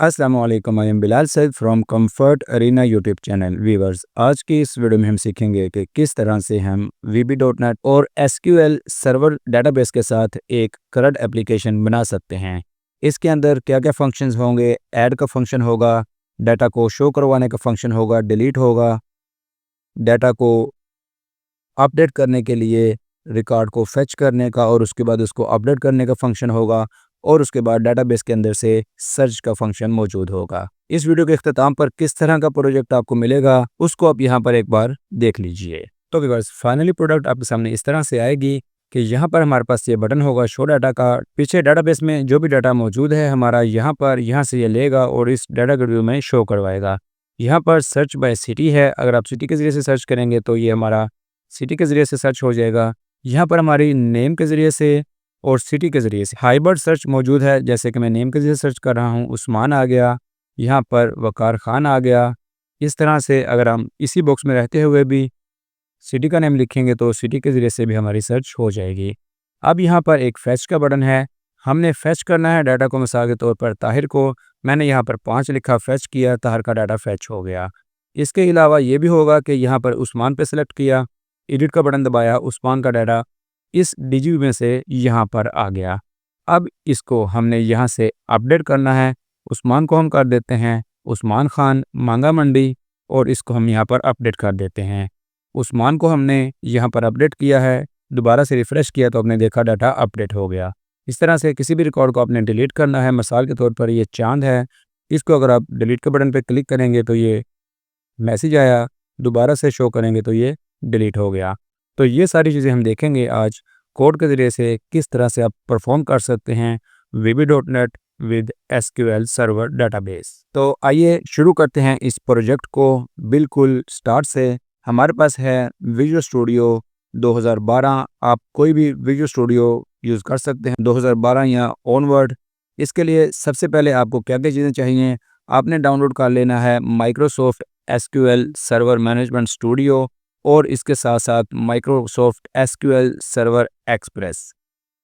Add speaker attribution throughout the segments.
Speaker 1: अस्सलाम वालेकुम, I am Bilal Saeed from Comfort Arena YouTube channel. Viewers, आज की इस वीडियो में हम सीखेंगे कि किस तरह से हम VB.NET और SQL सर्वर डेटाबेस के साथ एक करंट एप्लीकेशन बना सकते हैं। इसके अंदर क्या क्या फंक्शंस होंगे, ऐड का फंक्शन होगा, डाटा को शो करवाने का फंक्शन होगा, डिलीट होगा, डाटा को अपडेट करने के लिए रिकॉर्ड को फेच करने का और उसके बाद उसको अपडेट करने का फंक्शन होगा और उसके बाद डाटाबेस के अंदर से सर्च का फंक्शन मौजूद होगा। इस वीडियो के इख्तिताम पर किस तरह का प्रोजेक्ट आपको मिलेगा उसको आप यहाँ पर एक बार देख लीजिए। तो व्यूअर्स, फाइनली प्रोडक्ट आपके सामने इस तरह से आएगी कि यहाँ पर हमारे पास ये बटन होगा शो डाटा का। पीछे डाटाबेस में जो भी डाटा मौजूद है हमारा यहाँ से ये लेगा और इस डाटा के व्यू में शो करवाएगा। यहाँ पर सर्च बाय सिटी है, अगर आप सिटी के ज़रिए से सर्च करेंगे तो ये हमारा सिटी के ज़रिए से सर्च हो जाएगा। यहाँ पर हमारी नेम के ज़रिए से और सिटी के ज़रिए से हाइब्रिड सर्च मौजूद है। जैसे कि मैं नेम के ज़रिए सर्च कर रहा हूँ, उस्मान आ गया, यहाँ पर वकार ख़ान आ गया। इस तरह से अगर हम इसी बॉक्स में रहते हुए भी सिटी का नेम लिखेंगे तो सिटी के ज़रिए से भी हमारी सर्च हो जाएगी। अब यहाँ पर एक फैच का बटन है, हमने फैच करना है डाटा को। मिसाल के तौर पर ताहिर को मैंने यहाँ पर 5 लिखा, फैच किया, ताहिर का डाटा फैच हो गया। इसके अलावा ये भी होगा कि यहाँ पर उस्मान पे सेलेक्ट किया, एडिट का बटन दबाया, उस्मान का डाटा इस डिजी में से यहाँ पर आ गया। अब इसको हमने यहाँ से अपडेट करना है। उस्मान को हम कर देते हैं उस्मान खान मांगा मंडी और इसको हम यहाँ पर अपडेट कर देते हैं। उस्मान को हमने यहाँ पर अपडेट किया है, दोबारा से रिफ़्रेश किया तो आपने देखा डाटा अपडेट हो गया। इस तरह से किसी भी रिकॉर्ड को आपने डिलीट करना है। मिसाल के तौर पर ये चांद है, इसको अगर आप डिलीट के बटन पर क्लिक करेंगे तो ये मैसेज आया, दोबारा से शो करेंगे तो ये डिलीट हो गया। तो ये सारी चीज़ें हम देखेंगे आज कोड के ज़रिए से किस तरह से आप परफॉर्म कर सकते हैं VB.NET with SQL server database. तो आइए शुरू करते हैं इस प्रोजेक्ट को बिल्कुल स्टार्ट से। हमारे पास है विजुअल स्टूडियो 2012। आप कोई भी विजुअल स्टूडियो यूज़ कर सकते हैं 2012 या ऑनवर्ड। इसके लिए सबसे पहले आपको क्या क्या चीज़ें चाहिए, आपने डाउनलोड कर लेना है Microsoft SQL server management studio और इसके साथ साथ माइक्रोसॉफ्ट SQL सर्वर एक्सप्रेस।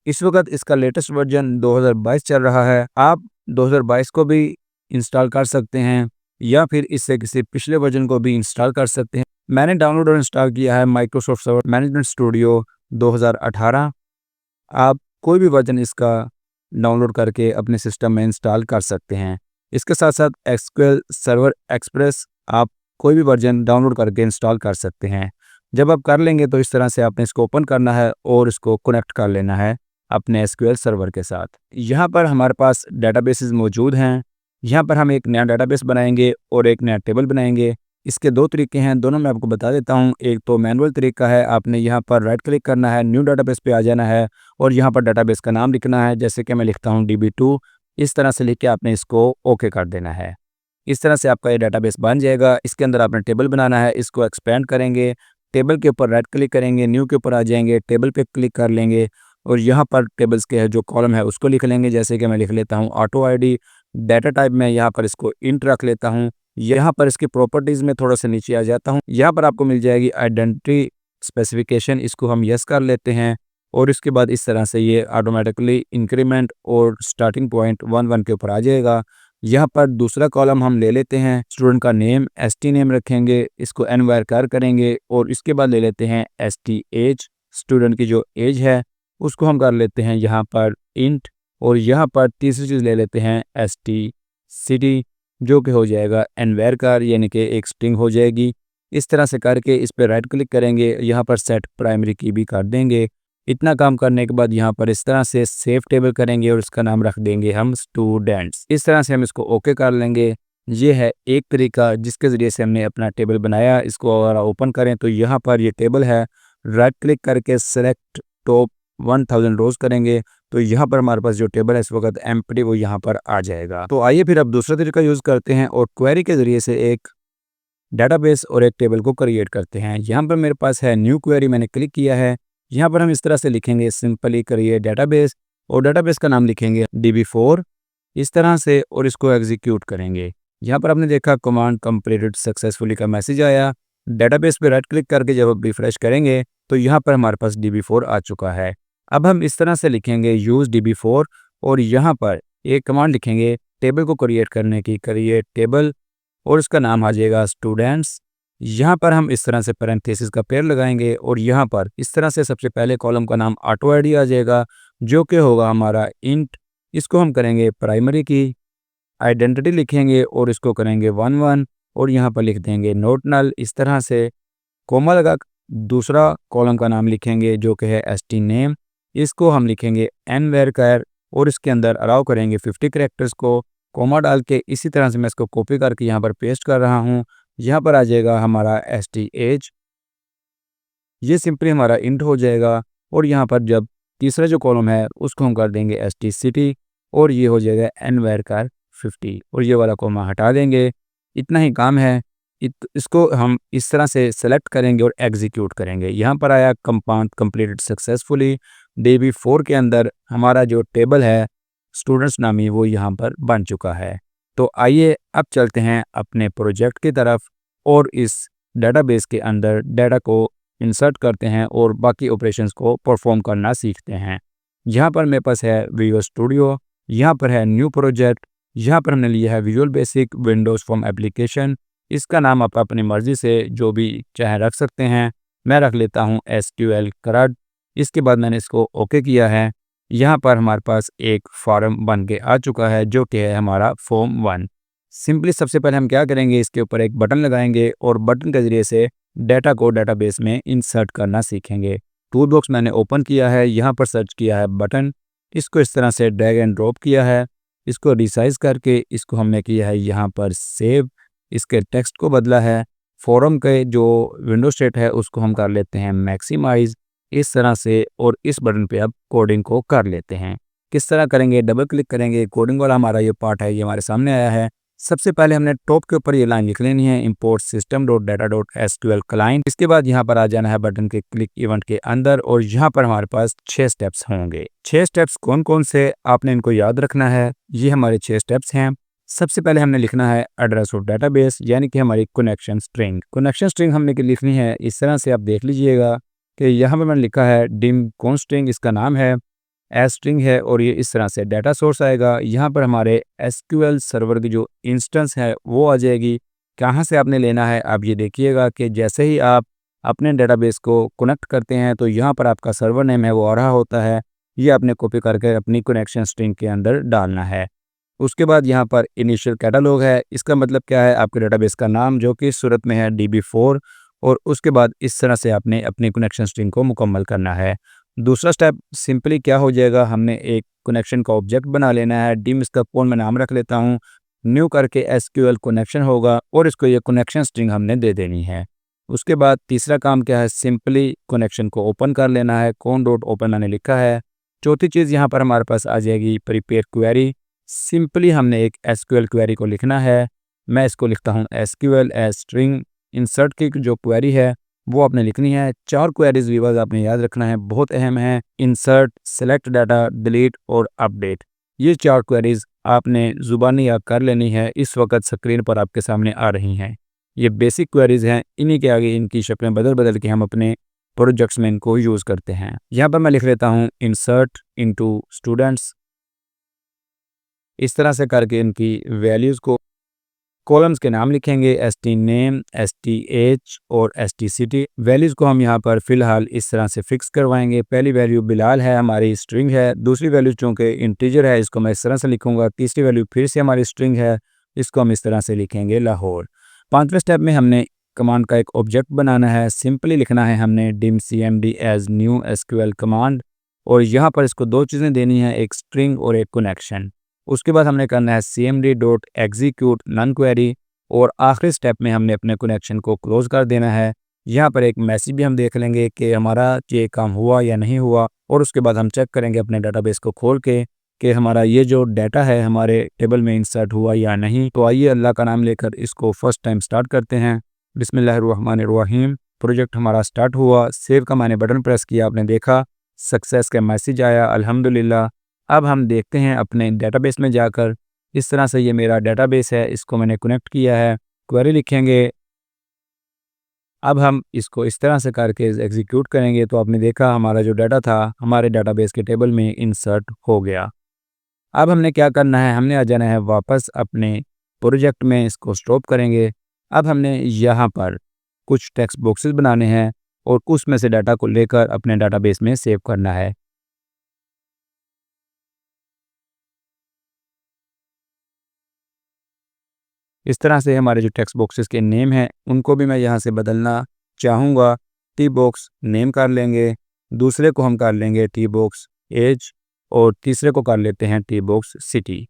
Speaker 1: इस वक्त इसका लेटेस्ट वर्जन 2022 चल रहा है। आप 2022 को भी इंस्टॉल कर सकते हैं या फिर इससे किसी पिछले वर्जन को भी इंस्टॉल कर सकते हैं। मैंने डाउनलोड और इंस्टॉल किया है माइक्रोसॉफ्ट सर्वर मैनेजमेंट स्टूडियो 2018। आप कोई भी वर्जन इसका डाउनलोड करके अपने सिस्टम में इंस्टॉल कर सकते हैं। इसके साथ साथ SQL सर्वर एक्सप्रेस आप कोई भी वर्जन डाउनलोड करके इंस्टॉल कर सकते हैं। जब आप कर लेंगे तो इस तरह से आपने इसको ओपन करना है और इसको कनेक्ट कर लेना है अपने SQL सर्वर के साथ। यहाँ पर हमारे पास डेटाबेसेस मौजूद हैं। यहाँ पर हम एक नया डेटाबेस बनाएंगे और एक नया टेबल बनाएंगे। इसके दो तरीके हैं, दोनों मैं आपको बता देता हूँ। एक तो मैनुअल तरीका है, आपने यहाँ पर राइट क्लिक करना है, न्यू डेटाबेस पे आ जाना है और यहाँ पर डेटाबेस का नाम लिखना है। जैसे कि मैं लिखता हूँ DB2, इस तरह से लिख के आपने इसको ओके कर देना है। इस तरह से आपका ये डेटाबेस बन जाएगा। इसके अंदर आपने टेबल बनाना है, इसको एक्सपेंड करेंगे, टेबल के ऊपर राइट क्लिक करेंगे, न्यू के ऊपर आ जाएंगे, टेबल पे क्लिक कर लेंगे और यहाँ पर टेबल्स के जो कॉलम है उसको लिख लेंगे। जैसे कि मैं लिख लेता हूँ ऑटो ID। डाटा टाइप में यहाँ पर इसको इंट रख लेता हूँ। यहाँ पर इसकी प्रॉपर्टीज़ में थोड़ा सा नीचे आ जाता हूँ, यहाँ पर आपको मिल जाएगी आइडेंटिटी स्पेसिफिकेशन, इसको हम यस कर लेते हैं और इसके बाद इस तरह से ये ऑटोमेटिकली इंक्रीमेंट और स्टार्टिंग पॉइंट 1 के ऊपर आ जाएगा। यहाँ पर दूसरा कॉलम हम ले लेते हैं स्टूडेंट का नेम, ST नेम रखेंगे, इसको एनवायर करेंगे और इसके बाद ले लेते हैं ST एज, स्टूडेंट की जो एज है उसको हम कर लेते हैं यहाँ पर इंट और यहाँ पर तीसरी चीज़ ले लेते हैं ST सिटी, जो कि हो जाएगा एनवायर यानी कि एक स्ट्रिंग हो जाएगी। इस तरह से करके इस पर राइट क्लिक करेंगे, यहाँ पर सेट प्राइमरी की भी कर देंगे। इतना काम करने के बाद यहाँ पर इस तरह से सेव टेबल करेंगे और इसका नाम रख देंगे हम स्टूडेंट्स। इस तरह से हम इसको ओके कर लेंगे। ये है एक तरीका जिसके ज़रिए से हमने अपना टेबल बनाया। इसको अगर ओपन करें तो यहाँ पर ये टेबल है, राइट क्लिक करके सेलेक्ट टॉप 1000 रोज करेंगे तो यहाँ पर हमारे पास जो टेबल है इस वक्त एम्प्टी वो यहाँ पर आ जाएगा। तो आइए फिर अब दूसरा तरीका यूज़ करते हैं और क्वेरी के ज़रिए से एक डाटाबेस और एक टेबल को क्रिएट करते हैं। यहाँ पर मेरे पास है न्यू क्वेरी, मैंने क्लिक किया है। यहाँ पर हम इस तरह से लिखेंगे सिंपली क्रिएट डेटाबेस और डेटाबेस का नाम लिखेंगे DB4 इस तरह से और इसको एग्जीक्यूट करेंगे। यहाँ पर आपने देखा कमांड कंप्लीटेड सक्सेसफुली का मैसेज आया। डेटाबेस पे राइट क्लिक करके जब आप रिफ्रेश करेंगे तो यहाँ पर हमारे पास DB4 आ चुका है। अब हम इस तरह से लिखेंगे यूज़ DB4 और यहाँ पर एक कमांड लिखेंगे टेबल को क्रिएट करने की, क्रिएट टेबल, और इसका नाम आ जाएगा स्टूडेंट्स। यहाँ पर हम इस तरह से पैरेंथेसिस का पेयर लगाएंगे और यहाँ पर इस तरह से सबसे पहले कॉलम का नाम ऑटो आईडी आ जाएगा जो कि होगा हमारा इंट। इसको हम करेंगे प्राइमरी की, आइडेंटिटी लिखेंगे और इसको करेंगे 11 और यहाँ पर लिख देंगे नोट नल। इस तरह से कोमा लगा दूसरा कॉलम का नाम लिखेंगे जो कि है st नेम। इसको हम लिखेंगे n varchar और इसके अंदर अलाउ करेंगे 50 कैरेक्टर्स को, कोमा डाल के। इसी तरह से मैं इसको कॉपी करके यहाँ पर पेस्ट कर रहा हूँ। यहाँ पर आ जाएगा हमारा st age, ये सिंपली हमारा इंट हो जाएगा। और यहाँ पर जब तीसरा जो कॉलम है उसको हम कर देंगे st city और ये हो जाएगा n varchar 50 और ये वाला कोमा हटा देंगे। इतना ही काम है। इसको हम इस तरह से सेलेक्ट करेंगे और एग्जीक्यूट करेंगे। यहाँ पर आया कंपाउंड कंप्लीटेड सक्सेसफुली। DB4 के अंदर हमारा जो टेबल है स्टूडेंट्स नामी वो यहाँ पर बन चुका है। तो आइए अब चलते हैं अपने प्रोजेक्ट की तरफ और इस डेटाबेस के अंदर डाटा को इंसर्ट करते हैं और बाकी ऑपरेशंस को परफॉर्म करना सीखते हैं। यहाँ पर मेरे पास है विजुअल स्टूडियो, यहाँ पर है न्यू प्रोजेक्ट, यहाँ पर हमने लिया है visual basic Windows form application. इसका नाम आप अपनी मर्ज़ी से जो भी चाहे रख सकते हैं। मैं रख लेता हूँ SQL CRUD। इसके बाद मैंने इसको ओके किया है। यहाँ पर हमारे पास एक फॉर्म बन के आ चुका है जो कि है हमारा फॉर्म 1। सिंपली सबसे पहले हम क्या करेंगे, इसके ऊपर एक बटन लगाएंगे और बटन के ज़रिए से डाटा को डाटाबेस में इंसर्ट करना सीखेंगे। टूल बॉक्स मैंने ओपन किया है, यहाँ पर सर्च किया है बटन, इसको इस तरह से ड्रैग एंड ड्रॉप किया है। इसको रिसाइज करके इसको हमने किया है यहाँ पर सेव, इसके टेक्स्ट को बदला है। फॉर्म के जो विंडो स्टेट है उसको हम कर लेते हैं मैक्सिमाइज इस तरह से और इस बटन पे अब कोडिंग को कर लेते हैं। किस तरह करेंगे, डबल क्लिक करेंगे, कोडिंग वाला हमारा ये पार्ट है ये हमारे सामने आया है। सबसे पहले हमने टॉप के ऊपर ये लाइन लिख लेनी है import system.data.sql client। इसके बाद यहाँ पर आ जाना है बटन के क्लिक इवेंट के अंदर और यहाँ पर हमारे पास 6 स्टेप्स होंगे। 6 स्टेप्स कौन कौन से आपने इनको याद रखना है, ये हमारे 6 स्टेप्स हैं। सबसे पहले हमने लिखना है एड्रेस ऑफ डेटाबेस यानी कि हमारी कनेक्शन स्ट्रिंग। कनेक्शन स्ट्रिंग हमने लिखनी है इस तरह से, आप देख लीजिएगा कि यहाँ पर मैंने लिखा है डिम कौन स्ट्रिंग, इसका नाम है एस स्ट्रिंग है और ये इस तरह से डाटा सोर्स आएगा। यहाँ पर हमारे SQL सर्वर की जो इंस्टेंस है वो आ जाएगी। कहाँ से आपने लेना है, आप ये देखिएगा कि जैसे ही आप अपने डेटाबेस को कनेक्ट करते हैं तो यहाँ पर आपका सर्वर नेम है वो आ रहा होता है, ये आपने कॉपी करके अपनी कनेक्शन स्ट्रिंग के अंदर डालना है। उसके बाद यहाँ पर इनिशियल कैटलॉग है, इसका मतलब क्या है, आपके डेटाबेस का नाम जो कि इस सूरत में है DB4 और उसके बाद इस तरह से आपने अपनी कनेक्शन स्ट्रिंग को मुकम्मल करना है। दूसरा स्टेप सिंपली क्या हो जाएगा, हमने एक कनेक्शन का ऑब्जेक्ट बना लेना है। डिम इसका कौन मैं नाम रख लेता हूँ, न्यू करके SQL कनेक्शन होगा और इसको ये कनेक्शन स्ट्रिंग हमने दे देनी है। उसके बाद तीसरा काम क्या है, सिंपली कनेक्शन को ओपन कर लेना है, कौन डॉट ओपन मैंने लिखा है। चौथी चीज़ यहाँ पर हमारे पास आ जाएगी प्रिपेयर क्वेरी। सिंपली हमने एक SQL क्वेरी को लिखना है। मैं इसको लिखता हूँ SQL एज स्ट्रिंग इंसर्ट की जो क्वेरी है वो आपने लिखनी है। 4 क्वेरीज व्यूअर्स आपने याद रखना है, बहुत अहम है, इंसर्ट, सेलेक्ट डाटा, डिलीट और अपडेट। ये 4 क्वेरीज आपने ज़ुबानी याद कर लेनी है, इस वक्त स्क्रीन पर आपके सामने आ रही हैं। ये बेसिक क्वेरीज हैं, इन्हीं के आगे इनकी शक्लें बदल बदल के हम अपने प्रोजेक्ट्स में इनको यूज़ करते हैं। यहाँ पर मैं लिख लेता हूँ इंसर्ट इनटू स्टूडेंट्स। इस तरह से करके इनकी वैल्यूज़ को, कॉलम्स के नाम लिखेंगे st नेम, st एज और st सिटी। वैल्यूज़ को हम यहाँ पर फ़िलहाल इस तरह से फिक्स करवाएंगे। पहली वैल्यू बिलाल है, हमारी स्ट्रिंग है। दूसरी वैल्यू चूँकि इंटीजर है इसको मैं इस तरह से लिखूँगा। तीसरी वैल्यू फिर से हमारी स्ट्रिंग है, इसको हम इस तरह से लिखेंगे लाहौर। 5वें स्टेप में हमने कमांड का एक ऑब्जेक्ट बनाना है। सिंपली लिखना है हमने dim cmd as new SQL command और यहाँ पर इसको 2 चीज़ें देनी है, एक स्ट्रिंग और एक कनेक्शन। उसके बाद हमने करना है cmd.execute नन क्वेरी और आखिरी स्टेप में हमने अपने कनेक्शन को क्लोज कर देना है। यहाँ पर एक मैसेज भी हम देख लेंगे कि हमारा ये काम हुआ या नहीं हुआ और उसके बाद हम चेक करेंगे अपने डेटाबेस को खोल के कि हमारा ये जो डाटा है हमारे टेबल में इंसर्ट हुआ या नहीं। तो आइए अल्लाह का नाम लेकर इसको फर्स्ट टाइम स्टार्ट करते हैं। बिस्मिल्लाहिर्रहमानिर्रहीम। प्रोजेक्ट हमारा स्टार्ट हुआ, सेव का मैंने बटन प्रेस किया, आपने देखा सक्सेस का मैसेज आया, अल्हम्दुलिल्लाह। अब हम देखते हैं अपने डेटाबेस में जाकर, इस तरह से ये मेरा डेटाबेस है, इसको मैंने कनेक्ट किया है। क्वेरी लिखेंगे, अब हम इसको इस तरह से करके एग्जीक्यूट करेंगे तो आपने देखा हमारा जो डाटा था हमारे डेटाबेस के टेबल में इंसर्ट हो गया। अब हमने क्या करना है, हमने आ जाना है वापस अपने प्रोजेक्ट में, इसको स्टॉप करेंगे। अब हमने यहाँ पर कुछ टेक्स्ट बॉक्सेस बनाने हैं और उसमें से डाटा को लेकर अपने डाटाबेस में सेव करना है। इस तरह से हमारे जो टेक्स्ट बॉक्सेस के नेम हैं उनको भी मैं यहाँ से बदलना चाहूँगा। टी बॉक्स नेम कर लेंगे, दूसरे को हम कर लेंगे टी बॉक्स एज और तीसरे को कर लेते हैं टी बॉक्स सिटी,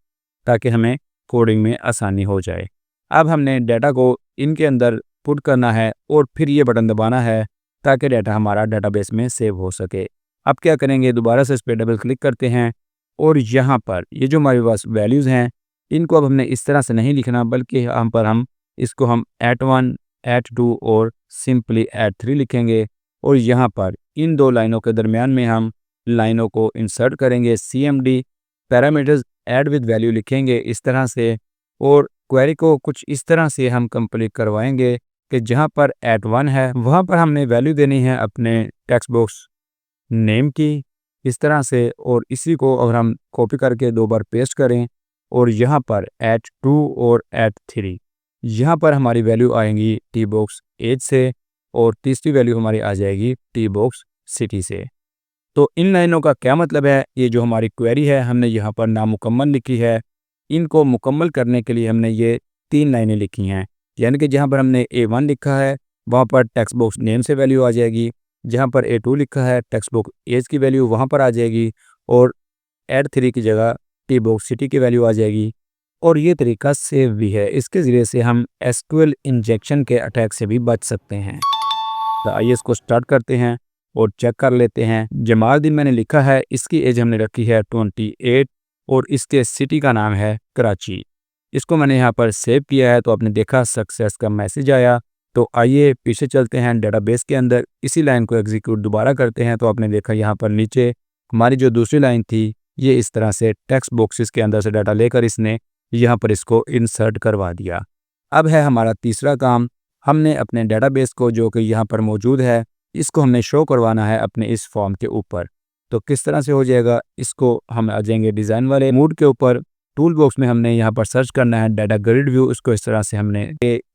Speaker 1: ताकि हमें कोडिंग में आसानी हो जाए। अब हमने डाटा को इनके अंदर पुट करना है और फिर ये बटन दबाना है ताकि डाटा हमारा डाटाबेस में सेव हो सके। अब क्या करेंगे, दोबारा से इस पर डबल क्लिक करते हैं और यहाँ पर ये जो हमारे पास वैल्यूज़ हैं इनको अब हमने इस तरह से नहीं लिखना, बल्कि हम इसको हम @1 @2 और सिंपली @3 लिखेंगे। और यहाँ पर इन दो लाइनों के दरमियान में हम लाइनों को इंसर्ट करेंगे। CMD parameters add with value लिखेंगे इस तरह से, और क्वेरी को कुछ इस तरह से हम कंप्लीट करवाएंगे कि जहाँ पर @1 है वहाँ पर हमने वैल्यू देनी है अपने टेक्स्ट बॉक्स नेम की इस तरह से, और इसी को अगर हम कॉपी करके 2 बार पेस्ट करें और यहाँ पर @2 और @3 यहाँ पर हमारी वैल्यू आएंगी टी बॉक्स एज से, और तीसरी वैल्यू हमारी आ जाएगी टी बॉक्स सिटी से। तो इन लाइनों का क्या मतलब है, ये जो हमारी क्वेरी है हमने यहाँ पर नामुकम्मल लिखी है, इनको मुकम्मल करने के लिए हमने ये 3 लाइनें लिखी हैं। यानी कि जहाँ पर हमने A1 लिखा है वहाँ पर टेक्स्ट बॉक्स नेम से वैल्यू आ जाएगी, जहाँ पर A2 लिखा है टेक्स्ट बॉक्स एज की वैल्यू वहाँ पर आ जाएगी, और @3 की जगह टी बॉक्स सिटी की वैल्यू आ जाएगी। और ये तरीका सेव भी है, इसके ज़रिए से हम SQL इंजेक्शन के अटैक से भी बच सकते हैं। तो आइए इसको स्टार्ट करते हैं और चेक कर लेते हैं। जमालदीन मैंने लिखा है, इसकी एज हमने रखी है 28 और इसके सिटी का नाम है कराची। इसको मैंने यहाँ पर सेव किया है तो आपने देखा सक्सेस का मैसेज आया। तो आइए पीछे चलते हैं डेटाबेस के अंदर, इसी लाइन को एग्जीक्यूट दोबारा करते हैं। तो आपने देखा यहाँ पर नीचे हमारी जो दूसरी लाइन थी ये इस तरह से टेक्स्ट बॉक्सेस के अंदर से डाटा लेकर इसने यहाँ पर इसको इंसर्ट करवा दिया। अब है हमारा तीसरा काम, हमने अपने डेटाबेस को जो कि यहाँ पर मौजूद है इसको हमने शो करवाना है अपने इस फॉर्म के ऊपर। तो किस तरह से हो जाएगा, इसको हम आ जाएंगे डिज़ाइन वाले मूड के ऊपर, टूल बॉक्स में हमने यहाँ पर सर्च करना है डाटा ग्रिड व्यू। इसको इस तरह से हमने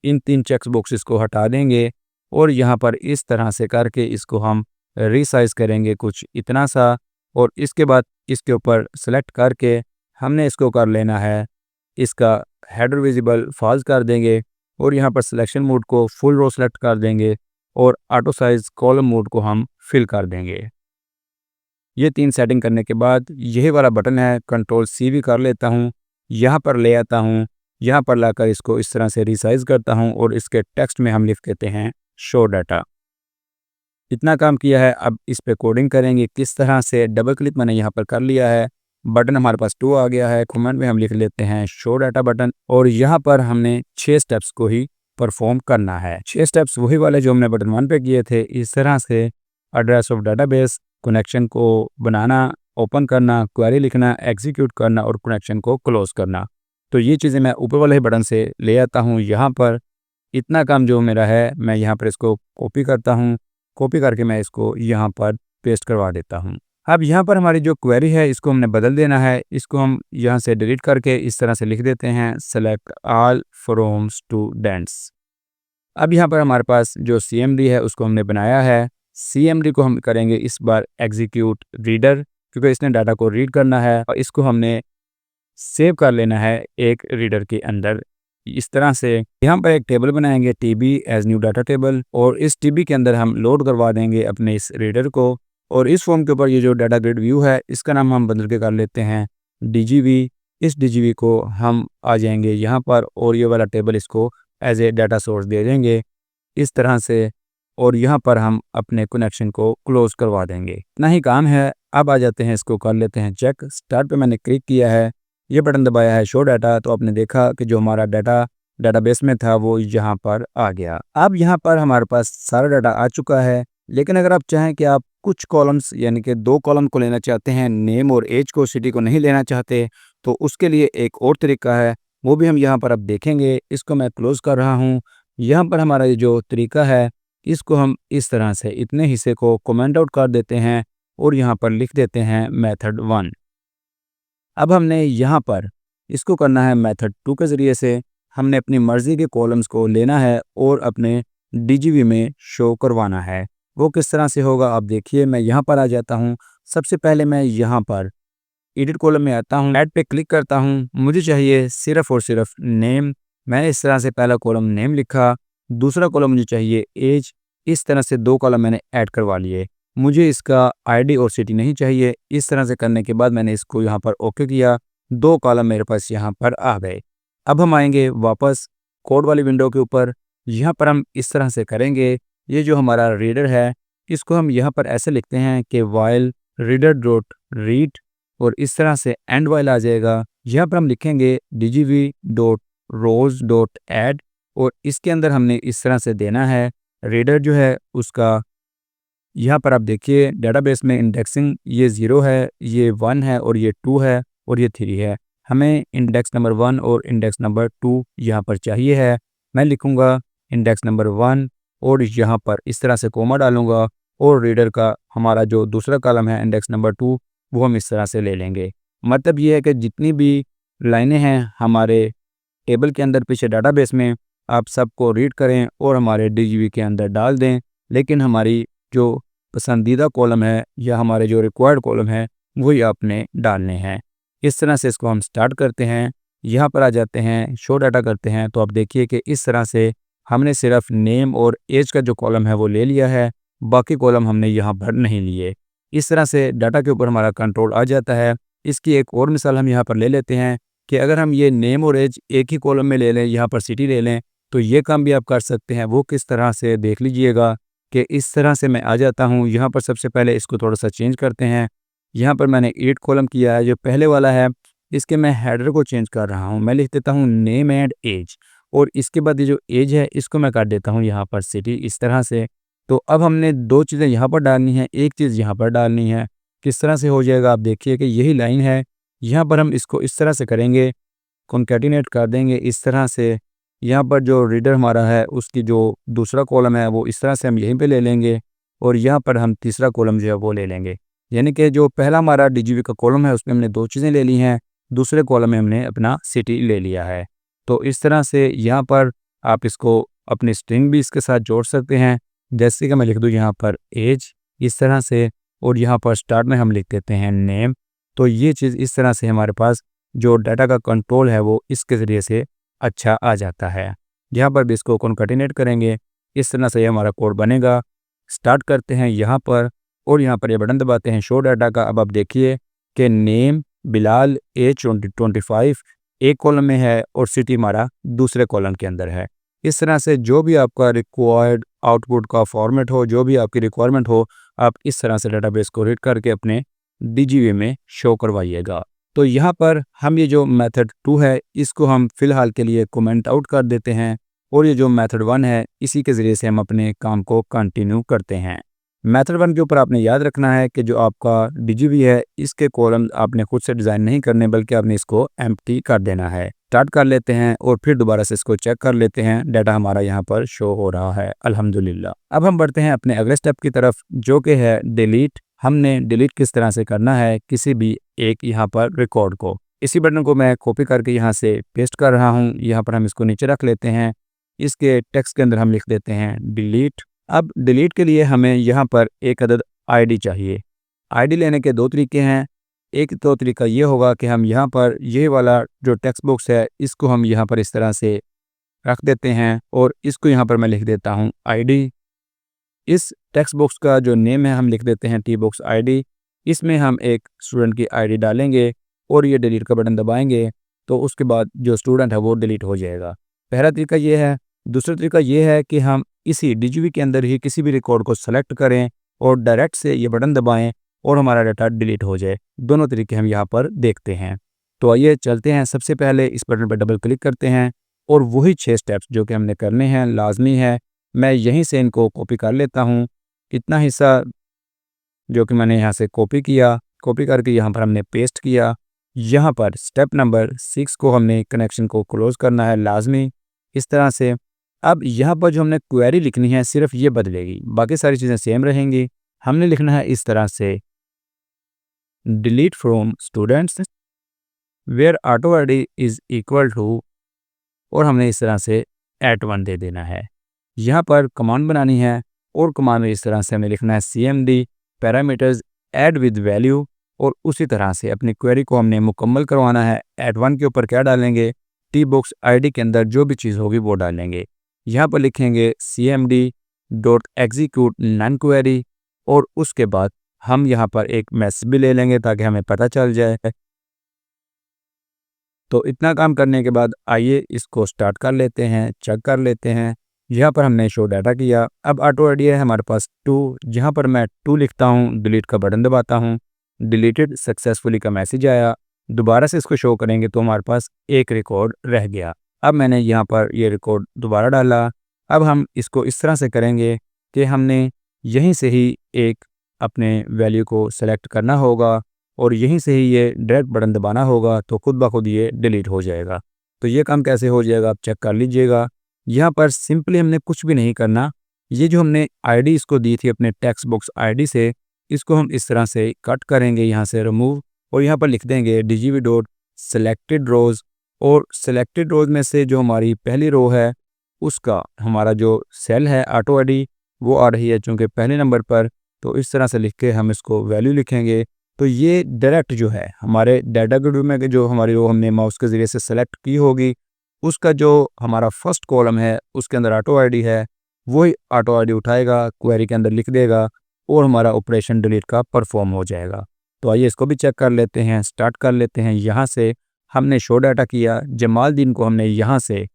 Speaker 1: इन 3 चेक बॉक्सेस को हटा देंगे और यहाँ पर इस तरह से करके इसको हम रीसाइज करेंगे कुछ इतना सा, और इसके बाद इसके ऊपर सेलेक्ट करके हमने इसको कर लेना है, इसका हेडर विजिबल फॉल्स कर देंगे और यहाँ पर सिलेक्शन मोड को फुल रो सेलेक्ट कर देंगे और ऑटो साइज कॉलम मोड को हम फिल कर देंगे। ये 3 सेटिंग करने के बाद यही वाला बटन है Ctrl+C भी कर लेता हूँ, यहाँ पर ले आता हूँ, यहाँ पर लाकर इसको इस तरह से रिसाइज करता हूँ और इसके टेक्स्ट में हम लिख देते हैं शो डाटा। इतना काम किया है, अब इस पे कोडिंग करेंगे किस तरह से। डबल क्लिक मैंने यहाँ पर कर लिया है, बटन हमारे पास 2 आ गया है। कमेंट में हम लिख लेते हैं शो डाटा बटन, और यहाँ पर हमने 6 स्टेप्स को ही परफॉर्म करना है। 6 स्टेप्स वही वाले जो हमने बटन 1 पे किए थे। इस तरह से एड्रेस ऑफ डाटाबेस, कनेक्शन को बनाना, ओपन करना, क्वेरी लिखना, एग्जीक्यूट करना और कनेक्शन को क्लोज करना। तो ये चीज़ें मैं ऊपर वाले बटन से ले आता हूँ यहाँ पर। इतना काम जो मेरा है मैं यहाँ पर इसको कॉपी करता हूँ, कॉपी करके मैं इसको यहाँ पर पेस्ट करवा देता हूँ। अब यहाँ पर हमारी जो क्वेरी है इसको हमने बदल देना है, इसको हम यहाँ से डिलीट करके इस तरह से लिख देते हैं सेलेक्ट ऑल फ्रॉम स्टूडेंट्स। अब यहाँ पर हमारे पास जो CMD है उसको हमने बनाया है। CMD को हम करेंगे इस बार एग्जीक्यूट रीडर, क्योंकि इसने डाटा को रीड करना है और इसको हमने सेव कर लेना है एक रीडर के अंदर। इस तरह से यहाँ पर एक टेबल बनाएंगे TB as new data table, और इस TB के अंदर हम लोड करवा देंगे अपने इस रीडर को। और इस फॉर्म के ऊपर ये जो डाटा ग्रिड व्यू है इसका नाम हम बदल के कर लेते हैं DGV। इस DGV को हम आ जाएंगे यहाँ पर और ये वाला टेबल इसको एज ए डाटा सोर्स दे देंगे इस तरह से, और यहाँ पर हम अपने कनेक्शन को क्लोज करवा देंगे। इतना ही काम है। अब आ जाते हैं, इसको कर लेते हैं चेक। स्टार्ट पे मैंने क्लिक किया है, ये बटन दबाया है शो डाटा, तो आपने देखा कि जो हमारा डाटा डाटाबेस में था वो यहाँ पर आ गया। अब यहाँ पर हमारे पास सारा डाटा आ चुका है, लेकिन अगर आप चाहें कि आप कुछ कॉलम्स यानी कि 2 कॉलम को लेना चाहते हैं, नेम और एज को, सिटी को नहीं लेना चाहते, तो उसके लिए एक और तरीका है, वो भी हम यहाँ पर अब देखेंगे। इसको मैं क्लोज कर रहा हूँ। यहाँ पर हमारा ये जो तरीका है इसको हम इस तरह से इतने हिस्से को कमेंट आउट कर देते हैं और यहाँ पर लिख देते हैं मेथड 1। अब हमने यहाँ पर इसको करना है मेथड 2 के ज़रिए से। हमने अपनी मर्ज़ी के कॉलम्स को लेना है और अपने डीजीवी में शो करवाना है। वो किस तरह से होगा आप देखिए। मैं यहाँ पर आ जाता हूँ। सबसे पहले मैं यहाँ पर एडिट कॉलम में आता हूँ, ऐड पे क्लिक करता हूँ। मुझे चाहिए सिर्फ़ और सिर्फ नेम। मैंने इस तरह से पहला कॉलम नेम लिखा, दूसरा कॉलम मुझे चाहिए एज। इस तरह से 2 कॉलम मैंने ऐड करवा लिए। मुझे इसका आईडी और सिटी नहीं चाहिए। इस तरह से करने के बाद मैंने इसको यहाँ पर ओके किया। 2 कॉलम मेरे पास यहाँ पर आ गए। अब हम आएँगे वापस कोड वाली विंडो के ऊपर। यहाँ पर हम इस तरह से करेंगे। ये जो हमारा रीडर है, इसको हम यहाँ पर ऐसे लिखते हैं कि व्हाइल रीडर डॉट रीड, और इस तरह से एंड वाइल आ जाएगा। यहाँ पर हम लिखेंगे dgv.rows.add, और इसके अंदर हमने इस तरह से देना है रीडर जो है उसका। यहाँ पर आप देखिए डेटाबेस में इंडेक्सिंग ये 0 है, ये 1 है, और ये 2 है, और ये 3 है। हमें इंडेक्स नंबर 1 और इंडेक्स नंबर 2 यहाँ पर चाहिए है। मैं लिखूँगा इंडेक्स नंबर 1 और यहाँ पर इस तरह से कोमा डालूँगा, और रीडर का हमारा जो दूसरा कॉलम है इंडेक्स नंबर 2 वो हम इस तरह से ले लेंगे। मतलब ये है कि जितनी भी लाइनें हैं हमारे टेबल के अंदर पीछे डेटाबेस में, आप सबको रीड करें और हमारे डीजीवी के अंदर डाल दें। लेकिन हमारी जो पसंदीदा कॉलम है या हमारे जो रिक्वायर्ड कॉलम है वही आपने डालने हैं। इस तरह से इसको हम स्टार्ट करते हैं। यहाँ पर आ जाते हैं, शो डाटा करते हैं, तो आप देखिए कि इस तरह से हमने सिर्फ नेम और एज का जो कॉलम है वो ले लिया है, बाकी कॉलम हमने यहाँ पर नहीं लिए। इस तरह से डाटा के ऊपर हमारा कंट्रोल आ जाता है। इसकी एक और मिसाल हम यहाँ पर ले लेते हैं कि अगर हम ये नेम और एज एक ही कॉलम में ले लें, यहाँ पर सिटी ले लें, तो ये काम भी आप कर सकते हैं। वो किस तरह से देख लीजिएगा कि इस तरह से मैं आ जाता हूँ। यहाँ पर सबसे पहले इसको थोड़ा सा चेंज करते हैं। यहाँ पर मैंने 8 कॉलम किया है, जो पहले वाला है इसके मैं हेडर को चेंज कर रहा हूँ। मैं लिख देता हूँ नेम एंड एज, और इसके बाद ये जो एज है इसको मैं कर देता हूँ यहाँ पर सिटी, इस तरह से। तो अब हमने 2 चीज़ें यहाँ पर डालनी है, एक चीज़ यहाँ पर डालनी है। किस तरह से हो जाएगा आप देखिए कि यही लाइन है। यहाँ पर हम इसको इस तरह से करेंगे, कॉन्कैटिनेट कर देंगे इस तरह से। यहाँ पर जो रीडर हमारा है उसकी जो दूसरा कॉलम है वो इस तरह से हम यहीं पे ले लेंगे, और यहाँ पर हम तीसरा कॉलम जो है वो ले लेंगे। यानी कि जो पहला हमारा डीजीवी का कॉलम है उसमें हमने 2 चीज़ें ले ली हैं, दूसरे कॉलम में हमने अपना सिटी ले लिया है। तो इस तरह से यहाँ पर आप इसको अपनी स्ट्रिंग भी इसके साथ जोड़ सकते हैं। जैसे कि मैं लिख दूँ यहाँ पर एज इस तरह से, और यहाँ पर स्टार्ट में हम लिख देते हैं नेम। तो ये चीज़ इस तरह से हमारे पास जो डाटा का कंट्रोल है वो इसके ज़रिए से अच्छा आ जाता है। यहाँ पर भी इसको कॉन्कैटिनेट करेंगे, इस तरह से हमारा कोड बनेगा। स्टार्ट करते हैं यहाँ पर, और यहाँ पर ये बटन दबाते हैं शो डाटा का। अब आप देखिए कि नेम बिलाल एज 25 एक कॉलम में है, और सिटी हमारा दूसरे कॉलम के अंदर है। इस तरह से जो भी आपका रिक्वायर्ड आउटपुट का फॉर्मेट हो, जो भी आपकी रिक्वायरमेंट हो, आप इस तरह से डेटाबेस को रीड करके अपने डीजीवी में शो करवाइएगा। तो यहाँ पर हम ये जो मेथड 2 है इसको हम फ़िलहाल के लिए कमेंट आउट कर देते हैं, और ये जो मेथड 1 है इसी के ज़रिए से हम अपने काम को कंटिन्यू करते हैं। मेथड 1 के ऊपर आपने याद रखना है कि जो आपका डीजीवी है इसके कॉलम आपने खुद से डिज़ाइन नहीं करने, बल्कि आपने इसको एम्प्टी कर देना है। स्टार्ट कर लेते हैं और फिर दोबारा से इसको चेक कर लेते हैं। डाटा हमारा यहाँ पर शो हो रहा है अल्हम्दुलिल्लाह। अब हम बढ़ते हैं अपने अगले स्टेप की तरफ, जो कि है डिलीट। हमने डिलीट किस तरह से करना है किसी भी एक यहाँ पर रिकॉर्ड को। इसी बटन को मैं कॉपी करके यहाँ से पेस्ट कर रहा हूँ। यहाँ पर हम इसको नीचे रख लेते हैं। इसके टेक्स्ट के अंदर हम लिख देते हैं डिलीट। अब डिलीट के लिए हमें यहाँ पर एक अदद आईडी चाहिए। आईडी लेने के 2 तरीके हैं। एक तो तरीका ये होगा कि हम यहाँ पर ये वाला जो टेक्स्ट बॉक्स है इसको हम यहाँ पर इस तरह से रख देते हैं, और इसको यहाँ पर मैं लिख देता हूँ आईडी। इस टेक्स्ट बॉक्स का जो नेम है हम लिख देते हैं टी बॉक्स आईडी। इसमें हम एक स्टूडेंट की आईडी डालेंगे, और ये डिलीट का बटन दबाएंगे तो उसके बाद जो स्टूडेंट है वो डिलीट हो जाएगा। पहला तरीका ये है। दूसरा तरीका ये है कि हम इसी डीजीवी के अंदर ही किसी भी रिकॉर्ड को सेलेक्ट करें और डायरेक्ट से ये बटन दबाएं और हमारा डाटा डिलीट हो जाए। दोनों तरीके हम यहाँ पर देखते हैं। तो आइए चलते हैं। सबसे पहले इस बटन पर डबल क्लिक करते हैं, और वही 6 स्टेप्स जो कि हमने करने हैं लाजमी है, मैं यहीं से इनको कॉपी कर लेता हूँ। इतना हिस्सा जो कि मैंने यहाँ से कॉपी करके यहाँ पर हमने पेस्ट किया। यहाँ पर स्टेप नंबर 6 को हमने कनेक्शन को क्लोज़ करना है लाजमी, इस तरह से। अब यहाँ पर जो हमने क्वेरी लिखनी है सिर्फ ये बदलेगी, बाकी सारी चीज़ें सेम रहेंगी। हमने लिखना है इस तरह से delete from students, where auto ID is equal to, और हमने इस तरह से @1 दे देना है। यहाँ पर कमांड बनानी है और कमांड में इस तरह से हमें लिखना है cmd parameters add with value, और उसी तरह से अपनी क्वेरी को हमने मुकम्मल करवाना है। @1 के ऊपर क्या डालेंगे, टी बॉक्स आईडी के अंदर जो भी चीज़ होगी वो डालेंगे। यहाँ पर लिखेंगे cmd dot execute non query, और उसके बाद हम यहाँ पर एक मैसेज भी ले लेंगे ताकि हमें पता चल जाए। तो इतना काम करने के बाद आइए इसको स्टार्ट कर लेते हैं, चेक कर लेते हैं। यहाँ पर हमने शो डाटा किया। अब ऑटो आईडी है हमारे पास 2, जहाँ पर मैं 2 लिखता हूँ, डिलीट का बटन दबाता हूँ, डिलीटेड सक्सेसफुली का मैसेज आया। दोबारा से इसको शो करेंगे तो हमारे पास एक रिकॉर्ड रह गया। अब मैंने यहाँ पर ये रिकॉर्ड दोबारा डाला। अब हम इसको इस तरह से करेंगे कि हमने यहीं से ही एक अपने वैल्यू को सेलेक्ट करना होगा और यहीं से ही ये डायरेक्ट बटन दबाना होगा, तो खुद ब खुद ये डिलीट हो जाएगा। तो ये काम कैसे हो जाएगा आप चेक कर लीजिएगा। यहाँ पर सिंपली हमने कुछ भी नहीं करना। ये जो हमने आईडी इसको दी थी अपने टेक्स्ट बॉक्स आईडी से, इसको हम इस तरह से कट करेंगे, यहाँ से रिमूव, और यहाँ पर लिख देंगे dgv डॉट सेलेक्टेड रोज़, और सेलेक्टेड रोज़ में से जो हमारी पहली रो है उसका हमारा जो सेल है ऑटो आईडी वो आ रही है चूँकि पहले नंबर पर, तो इस तरह से लिख के हम इसको वैल्यू लिखेंगे। तो ये डायरेक्ट जो है हमारे डाटा के में जो हमारी रो हमने माउस के ज़रिए से सेलेक्ट की होगी, उसका जो हमारा फर्स्ट कॉलम है उसके अंदर ऑटो आईडी है, वही ऑटो आईडी उठाएगा, क्वेरी के अंदर लिख देगा और हमारा ऑपरेशन डिलीट का परफॉर्म हो जाएगा। तो आइए इसको भी चेक कर लेते हैं, स्टार्ट कर लेते हैं। यहाँ से हमने शो डाटा किया, जमालदीन को हमने यहाँ से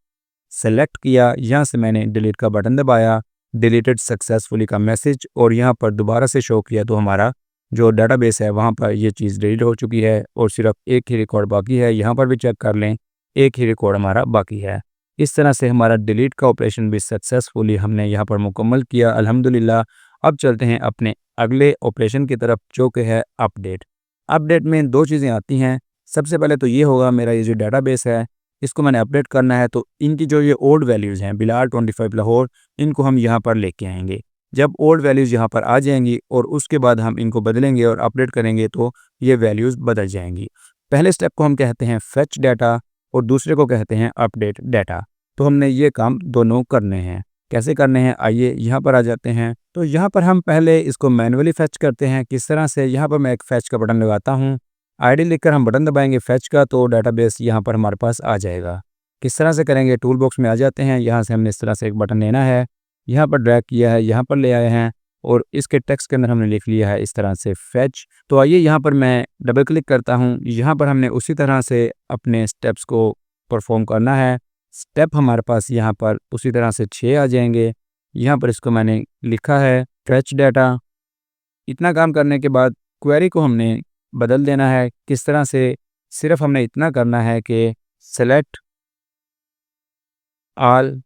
Speaker 1: सेलेक्ट किया, यहाँ से मैंने डिलीट का बटन दबाया, डिलीटेड सक्सेसफुली का मैसेज, और यहाँ पर दोबारा से शो किया तो हमारा जो डेटाबेस है वहाँ पर ये चीज़ डिलीट हो चुकी है और सिर्फ एक ही रिकॉर्ड बाकी है। यहाँ पर भी चेक कर लें, एक ही रिकॉर्ड हमारा बाकी है। इस तरह से हमारा डिलीट का ऑपरेशन भी सक्सेसफुली हमने यहाँ पर मुकम्मल किया, अल्हम्दुलिल्लाह। अब चलते हैं अपने अगले ऑपरेशन की तरफ जो कि है अपडेट। अपडेट में 2 चीज़ें आती हैं। सबसे पहले तो ये होगा, मेरा ये जो डेटाबेस है इसको मैंने अपडेट करना है, तो इनकी जो ये ओल्ड वैल्यूज़ हैं बिलाल 25 लाहौर, इनको हम यहाँ पर लेके आएंगे। जब ओल्ड वैल्यूज़ यहाँ पर आ जाएंगी और उसके बाद हम इनको बदलेंगे और अपडेट करेंगे तो ये वैल्यूज़ बदल जाएंगी। पहले स्टेप को हम कहते हैं फेच डाटा और दूसरे को कहते हैं अपडेट डाटा। तो हमने ये काम दोनों करने हैं। कैसे करने हैं आइए यहाँ पर आ जाते हैं। तो यहाँ पर हम पहले इसको मैनुअली फेच करते हैं। किस तरह से, यहाँ पर मैं एक फेच का बटन लगाता हूँ, आईडी लिखकर हम बटन दबाएंगे फेच का, तो डाटाबेस यहाँ पर हमारे पास आ जाएगा। किस तरह से करेंगे, टूल बॉक्स में आ जाते हैं, यहाँ से हमने इस तरह से एक बटन लेना है, यहाँ पर ड्रैग किया है, यहाँ पर ले आए हैं और इसके टेक्स्ट के अंदर हमने लिख लिया है इस तरह से फेच। तो आइए यहाँ पर मैं डबल क्लिक करता हूँ। यहाँ पर हमने उसी तरह से अपने स्टेप्स को परफॉर्म करना है। स्टेप हमारे पास यहाँ पर उसी तरह से 6 आ जाएंगे। यहाँ पर इसको मैंने लिखा है फेच डाटा। इतना काम करने के बाद क्वेरी को हमने बदल देना है। किस तरह से, सिर्फ हमने इतना करना है कि select all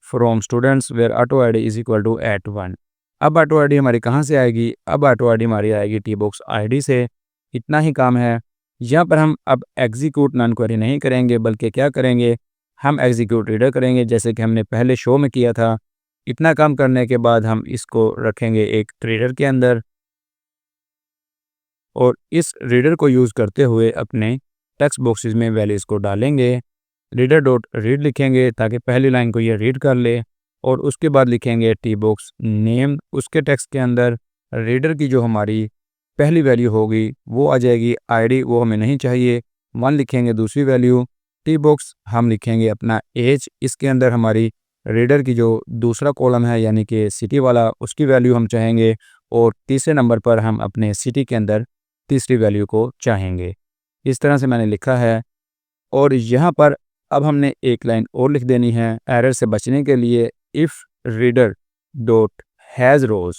Speaker 1: from students where auto ID is equal to @1। अब ऑटो आईडी हमारी कहाँ से आएगी, अब ऑटो आईडी हमारी आएगी टी बॉक्स आईडी से। इतना ही काम है। यहाँ पर हम अब एग्जीक्यूट नॉन क्वेरी नहीं करेंगे, बल्कि क्या करेंगे, हम एग्जीक्यूट रीडर करेंगे जैसे कि हमने पहले शो में किया था। इतना काम करने के बाद हम इसको रखेंगे एक रीडर के अंदर और इस रीडर को यूज़ करते हुए अपने टेक्स्ट बॉक्सेस में वैल्यूज़ को डालेंगे। रीडर डॉट रीड लिखेंगे ताकि पहली लाइन को ये रीड कर ले, और उसके बाद लिखेंगे टी बॉक्स नेम। उसके टेक्स्ट के अंदर रीडर की जो हमारी पहली वैल्यू होगी वो आ जाएगी। आईडी वो हमें नहीं चाहिए, 1 लिखेंगे दूसरी वैल्यू। टी बॉक्स हम लिखेंगे अपना एज, इसके अंदर हमारी रीडर की जो दूसरा कॉलम है यानी कि सिटी वाला, उसकी वैल्यू हम चाहेंगे, और तीसरे नंबर पर हम अपने सिटी के अंदर तीसरी वैल्यू को चाहेंगे। इस तरह से मैंने लिखा है। और यहाँ पर अब हमने एक लाइन और लिख देनी है एरर से बचने के लिए, if reader dot has rows.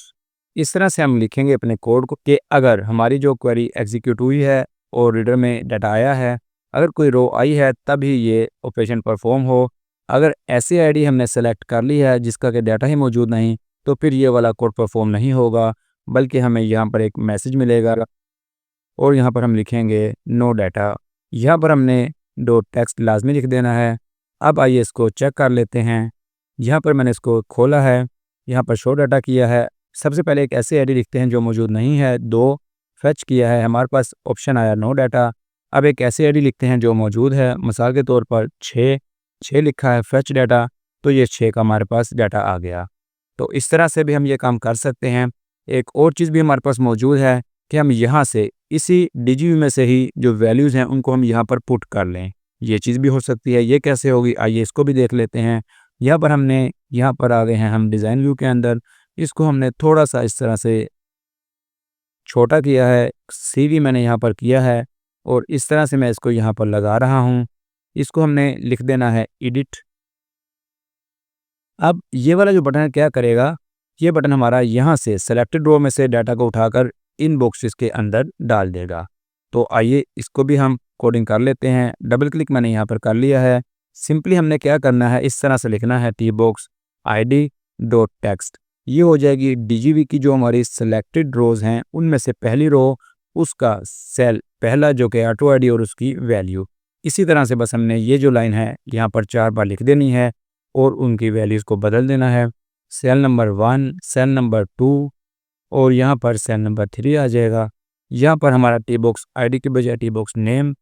Speaker 1: इस तरह से हम लिखेंगे अपने कोड को कि अगर हमारी जो क्वेरी एग्जीक्यूट हुई है और रीडर में डाटा आया है, अगर कोई रो आई है तभी ये ऑपरेशन परफॉर्म हो। अगर ऐसी आईडी हमने सेलेक्ट कर ली है जिसका कि डाटा ही मौजूद नहीं, तो फिर ये वाला कोड परफॉर्म नहीं होगा, बल्कि हमें यहाँ पर एक मैसेज मिलेगा और यहाँ पर हम लिखेंगे नो डाटा। यहाँ पर हमने डॉट टेक्स्ट लाजमी लिख देना है। अब आइए इसको चेक कर लेते हैं। यहाँ पर मैंने इसको खोला है, यहाँ पर शो डाटा किया है। सबसे पहले एक ऐसे आईडी लिखते हैं जो मौजूद नहीं है। 2 फेच किया है, हमारे पास ऑप्शन आया नो डाटा। अब एक ऐसी आईडी लिखते हैं जो मौजूद है, मिसाल के तौर पर 6 लिखा है फेच डाटा, तो ये 6 का हमारे पास डाटा आ गया। तो इस तरह से भी हम ये काम कर सकते हैं। एक और चीज़ भी हमारे पास मौजूद है कि हम यहाँ से इसी डीजीवी में से ही जो वैल्यूज़ हैं उनको हम यहाँ पर पुट कर लें। ये चीज़ भी हो सकती है। ये कैसे होगी, आइए इसको भी देख लेते हैं। यहाँ पर आ गए हैं हम डिज़ाइन व्यू के अंदर। इसको हमने थोड़ा-सा इस तरह से छोटा किया है, सीवी मैंने यहाँ पर किया है और इस तरह से मैं इसको यहाँ पर लगा रहा हूँ। इसको हमने लिख देना है एडिट। अब ये वाला जो बटन है क्या करेगा, ये बटन हमारा यहाँ से सेलेक्टेड रो में से डाटा को उठाकर इन बॉक्सेस के अंदर डाल देगा। तो आइए इसको भी हम कोडिंग कर लेते हैं। डबल क्लिक मैंने यहाँ पर कर लिया है। सिंपली हमने क्या करना है, इस तरह से लिखना है T box id dot text. ये हो जाएगी डीजीवी की जो हमारी सेलेक्टेड रोज़ हैं उनमें से पहली रो, उसका सेल पहला जो कि ऑटो आईडी और उसकी वैल्यू। इसी तरह से बस हमने ये जो लाइन है यहाँ पर 4 बार लिख देनी है और उनकी वैल्यूज़ को बदल देना है। सेल नंबर 1, सेल नंबर 2 और यहाँ पर सेल नंबर 3 आ जाएगा। यहाँ पर हमारा टी बॉक्स आईडी की बजाय टी बॉक्स नेम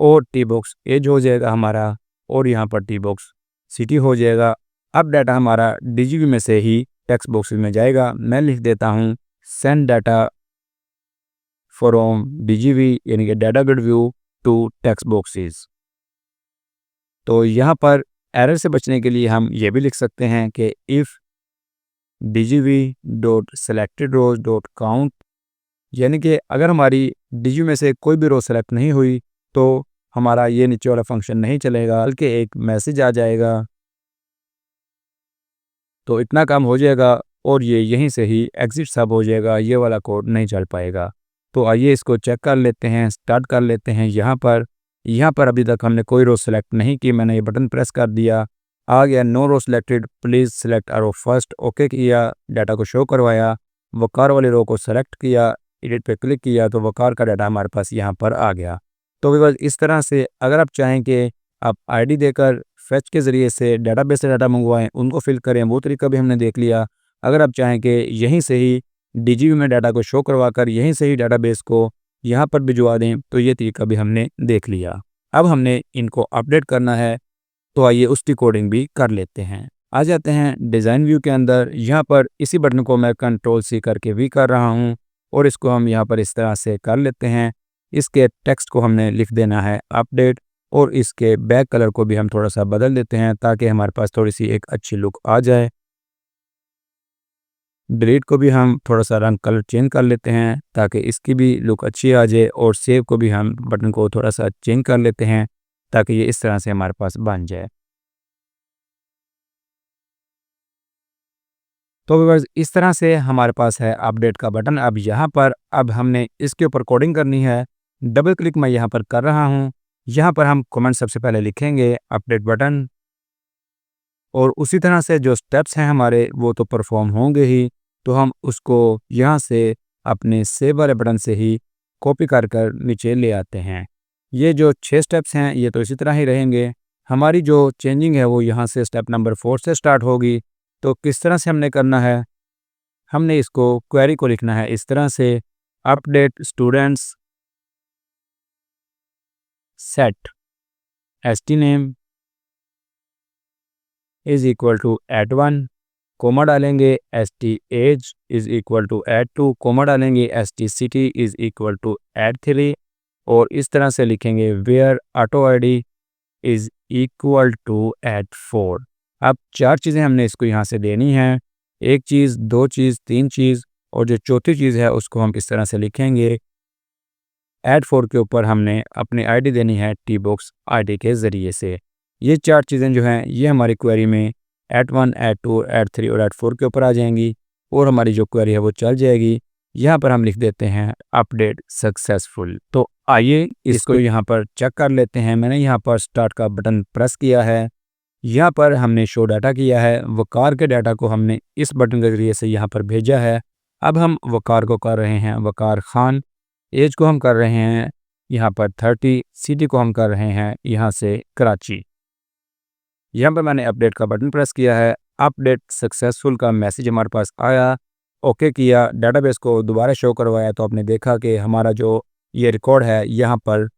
Speaker 1: और टी बॉक्स एज हो जाएगा हमारा और यहाँ पर टी बॉक्स सिटी हो जाएगा। अब डाटा हमारा डीजीवी में से ही टेक्स्ट बॉक्सेस में जाएगा। मैं लिख देता हूँ सेंड डाटा फ्रॉम डीजीवी यानी कि data grid view to text boxes. तो यहाँ पर एरर से बचने के लिए हम ये भी लिख सकते हैं कि if DGV dot selected rows dot count, यानी कि अगर हमारी डीजीवी में से कोई भी रो सेलेक्ट नहीं हुई तो हमारा ये नीचे वाला फंक्शन नहीं चलेगा, बल्कि एक मैसेज आ जाएगा। तो इतना काम हो जाएगा और ये यहीं से ही एग्जिट सब हो जाएगा, ये वाला कोड नहीं चल पाएगा। तो आइए इसको चेक कर लेते हैं, स्टार्ट कर लेते हैं। यहाँ पर अभी तक हमने कोई रो सेलेक्ट नहीं की। मैंने ये बटन प्रेस कर दिया, आ गया no row selected, please select a row first. Okay किया, डाटा को शो करवाया, वकार वाली रो को सेलेक्ट किया, एडिट पे क्लिक किया तो वकार का डाटा हमारे पास यहाँ पर आ गया। तो बस इस तरह से अगर आप चाहें कि आप आईडी देकर फेच के ज़रिए से डेटाबेस से डाटा मंगवाएं, उनको फिल करें, वो तरीका भी हमने देख लिया। अगर आप चाहें कि यहीं से ही डीजीवी में डाटा को शो करवाकर यहीं से ही डेटाबेस को यहाँ पर भिजवा दें, तो ये तरीका भी हमने देख लिया। अब हमने इनको अपडेट करना है, तो आइए उसकी कोडिंग भी कर लेते हैं। आ जाते हैं डिज़ाइन व्यू के अंदर। यहाँ पर इसी बटन को मैं कंट्रोल सी करके भी कर रहा हूँ और इसको हम यहाँ पर इस तरह से कर लेते हैं। इसके टेक्स्ट को हमने लिख देना है अपडेट और इसके बैक कलर को भी हम थोड़ा सा बदल देते हैं ताकि हमारे पास थोड़ी सी एक अच्छी लुक आ जाए। डिलीट को भी हम थोड़ा सा रंग कलर चेंज कर लेते हैं ताकि इसकी भी लुक अच्छी आ जाए और सेव को भी हम बटन को थोड़ा सा चेंज कर लेते हैं ताकि ये इस तरह से हमारे पास बन जाए। तो व्यूअर्स इस तरह से हमारे पास है अपडेट का बटन। अब हमने इसके ऊपर कोडिंग करनी है। डबल क्लिक मैं यहाँ पर कर रहा हूँ। यहाँ पर हम कमेंट सबसे पहले लिखेंगे अपडेट बटन और उसी तरह से जो स्टेप्स हैं हमारे वो तो परफॉर्म होंगे ही, तो हम उसको यहाँ से अपने सेव वाले बटन से ही कॉपी कर नीचे ले आते हैं। ये जो 6 स्टेप्स हैं ये तो इसी तरह ही रहेंगे। हमारी जो चेंजिंग है वो यहाँ से स्टेप नंबर 4 से स्टार्ट होगी। तो किस तरह से हमने करना है, हमने इसको क्वेरी को लिखना है इस तरह से update students set st name is equal to @1 comma डालेंगे, st age is equal to @2 comma डालेंगे, st city is equal to @3 और इस तरह से लिखेंगे where auto ID is equal to @4। अब 4 चीज़ें हमने इसको यहाँ से देनी है, 1 चीज़, 2 चीज़, 3 चीज़ और जो चौथी चीज़ है उसको हम इस तरह से लिखेंगे। @4 के ऊपर हमने अपनी आईडी देनी है टी बॉक्स आईडी के ज़रिए से। ये 4 चीज़ें जो हैं ये हमारी क्वेरी में @1, @2, @3 और @4 के ऊपर आ जाएंगी और हमारी जो क्वेरी है वो चल जाएगी। यहाँ पर हम लिख देते हैं अपडेट सक्सेसफुल। तो आइए इसको यहाँ पर चेक कर लेते हैं। मैंने यहाँ पर स्टार्ट का बटन प्रेस किया है, यहाँ पर हमने शो डाटा किया है, वकार के डाटा को हमने इस बटन के ज़रिए से यहाँ पर भेजा है। अब हम वकार को कर रहे हैं वकार खान, एज को हम कर रहे हैं यहाँ पर 30, सिटी को हम कर रहे हैं यहाँ से कराची। यहाँ पर मैंने अपडेट का बटन प्रेस किया है, अपडेट सक्सेसफुल का मैसेज हमारे पास आया। ओके किया, डाटाबेस को दोबारा शो करवाया तो आपने देखा कि हमारा जो ये रिकॉर्ड है यहाँ पर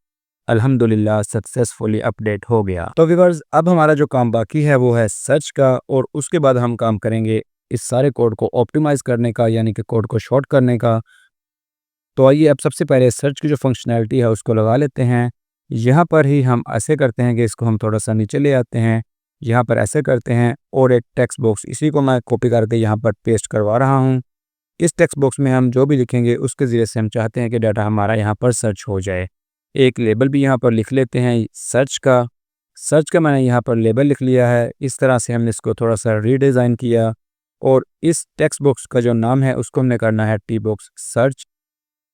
Speaker 1: अल्हम्दुलिल्लाह सक्सेसफुली अपडेट हो गया। तो व्यूअर्स, अब हमारा जो काम बाकी है वो है सर्च का, और उसके बाद हम काम करेंगे इस सारे कोड को ऑप्टिमाइज़ करने का, यानी कि कोड को शॉर्ट करने का। तो आइए अब सबसे पहले सर्च की जो फंक्शनैलिटी है उसको लगा लेते हैं। यहाँ पर ही हम ऐसे करते हैं कि इसको हम थोड़ा सा नीचे ले आते हैं, यहाँ पर ऐसे करते हैं, और एक टेक्स्ट बॉक्स इसी को मैं कॉपी करके यहाँ पर पेस्ट करवा रहा हूँ। इस टेक्स्ट बॉक्स में हम जो भी लिखेंगे उसके ज़रिए से हम चाहते हैं कि डाटा हमारा यहाँ पर सर्च हो जाए। एक लेबल भी यहाँ पर लिख लेते हैं सर्च का मैंने यहाँ पर लेबल लिख लिया है। इस तरह से हमने इसको थोड़ा सा रीडिज़ाइन किया, और इस टेक्स्ट बॉक्स का जो नाम है उसको हमने करना है टी बॉक्स सर्च।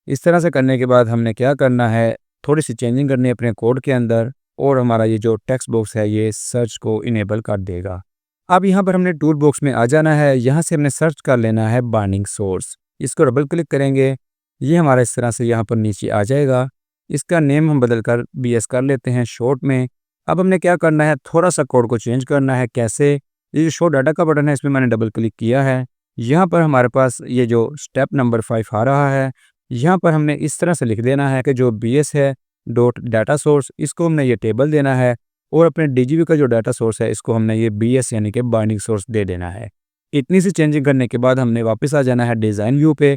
Speaker 1: इस तरह से करने के बाद हमने क्या करना है, थोड़ी सी चेंजिंग करनी है अपने कोड के अंदर, और हमारा ये जो टेक्स्ट बॉक्स है ये सर्च को इनेबल कर देगा। अब यहाँ पर हमने टूल बॉक्स में आ जाना है, यहाँ से हमने सर्च कर लेना है बाइंडिंग सोर्स। इसको डबल क्लिक करेंगे, ये हमारा इस तरह से यहाँ पर नीचे आ जाएगा। इसका नेम हम बदल कर BS कर लेते हैं शॉर्ट में। अब हमने क्या करना है, थोड़ा सा कोड को चेंज करना है। कैसे? ये जो शो डाटा का बटन है इसमें मैंने डबल क्लिक किया है। यहाँ पर हमारे पास ये जो स्टेप नंबर 5 आ रहा है, यहाँ पर हमने इस तरह से लिख देना है कि जो BS है डॉट डाटा सोर्स, इसको हमने ये टेबल देना है, और अपने DGB का जो डाटा सोर्स है इसको हमने ये BS यानी कि बाइंडिंग सोर्स दे देना है। इतनी सी चेंजिंग करने के बाद हमने वापस आ जाना है डिज़ाइन व्यू पे।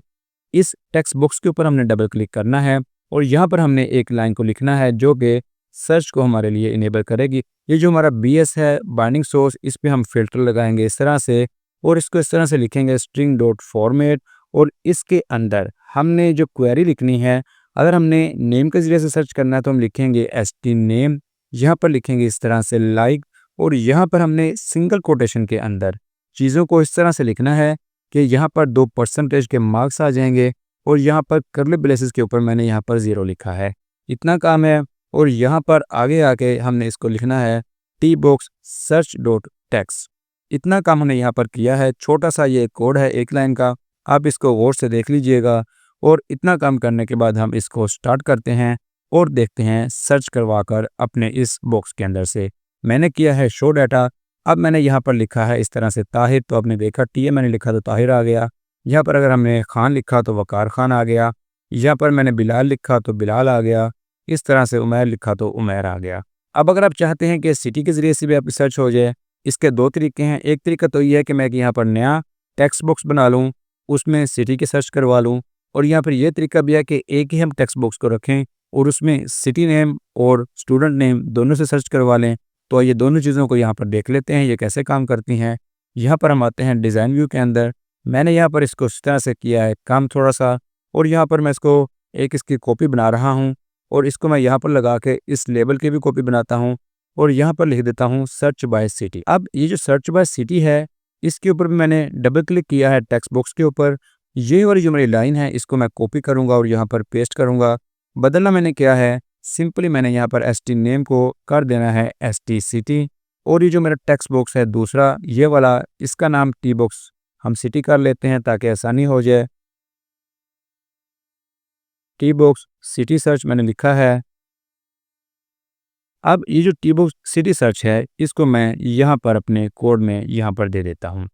Speaker 1: इस टेक्स्ट बॉक्स के ऊपर हमने डबल क्लिक करना है, और यहाँ पर हमने एक लाइन को लिखना है जो कि सर्च को हमारे लिए इनेबल करेगी। ये जो हमारा BS है बाइंडिंग सोर्स, इस पे हम फिल्टर लगाएंगे इस तरह से, और इसको इस तरह से लिखेंगे स्ट्रिंग डॉट फॉर्मेट, और इसके अंदर हमने जो क्वेरी लिखनी है, अगर हमने नेम के ज़रिए से सर्च करना है तो हम लिखेंगे ST नेम, यहाँ पर लिखेंगे इस तरह से लाइक, और यहाँ पर हमने सिंगल कोटेशन के अंदर चीज़ों को इस तरह से लिखना है कि यहाँ पर 2% के मार्क्स आ जाएंगे, और यहाँ पर कर्ली ब्रेसेस के ऊपर मैंने यहाँ पर 0 लिखा है। इतना काम है, और यहाँ पर आगे आके हमने इसको लिखना है T box search dot text. इतना काम हमने यहाँ पर किया है। छोटा सा ये कोड है एक लाइन का, आप इसको गौर से देख लीजिएगा। और इतना काम करने के बाद हम इसको स्टार्ट करते हैं और देखते हैं सर्च करवा कर अपने इस बॉक्स के अंदर से। मैंने किया है शो डाटा। अब मैंने यहाँ पर लिखा है इस तरह से ताहिर, तो आपने देखा TA मैंने लिखा तो ताहिर आ गया। यहाँ पर अगर हमने खान लिखा तो वकार खान आ गया। यहाँ पर मैंने बिलाल लिखा तो बिलाल आ गया। इस तरह से उमैर लिखा तो उमैर आ गया। अब अगर आप चाहते हैं कि सिटी के ज़रिए से भी आपकी सर्च हो जाए, इसके 2 तरीके हैं। एक तरीका तो ये है कि मैं यहाँ पर नया टेक्स्ट बॉक्स बना लूँ, उसमें सिटी की सर्च करवा लूँ, और यहाँ पर यह तरीका भी है कि एक ही हम टेक्स्ट बॉक्स को रखें और उसमें सिटी नेम और स्टूडेंट नेम दोनों से सर्च करवा लें। तो ये दोनों चीज़ों को यहाँ पर देख लेते हैं ये कैसे काम करती हैं। यहाँ पर हम आते हैं डिज़ाइन व्यू के अंदर। मैंने यहाँ पर इसको इस तरह से किया है काम थोड़ा सा, और यहाँ पर मैं इसको एक इसकी कॉपी बना रहा हूँ, और इसको मैं यहाँ पर लगा के इस लेबल की भी कॉपी बनाता हूँ, और यहाँ पर लिख देता हूँ सर्च बाय सिटी। अब ये जो सर्च बाय सिटी है इसके ऊपर भी मैंने डबल क्लिक किया है टेक्स्ट बॉक्स के ऊपर। ये वाली जो मेरी लाइन है इसको मैं कॉपी करूँगा और यहाँ पर पेस्ट करूँगा। बदलना मैंने क्या है, सिंपली मैंने यहाँ पर ST नेम को कर देना है ST सिटी, और ये जो मेरा टेक्स्ट बॉक्स है दूसरा ये वाला, इसका नाम टी बॉक्स हम सिटी कर लेते हैं ताकि आसानी हो जाए। टी बॉक्स सिटी सर्च मैंने लिखा है। अब ये जो टी बॉक्स सिटी सर्च है इसको मैं यहाँ पर अपने कोड में यहाँ पर दे देता हूँ।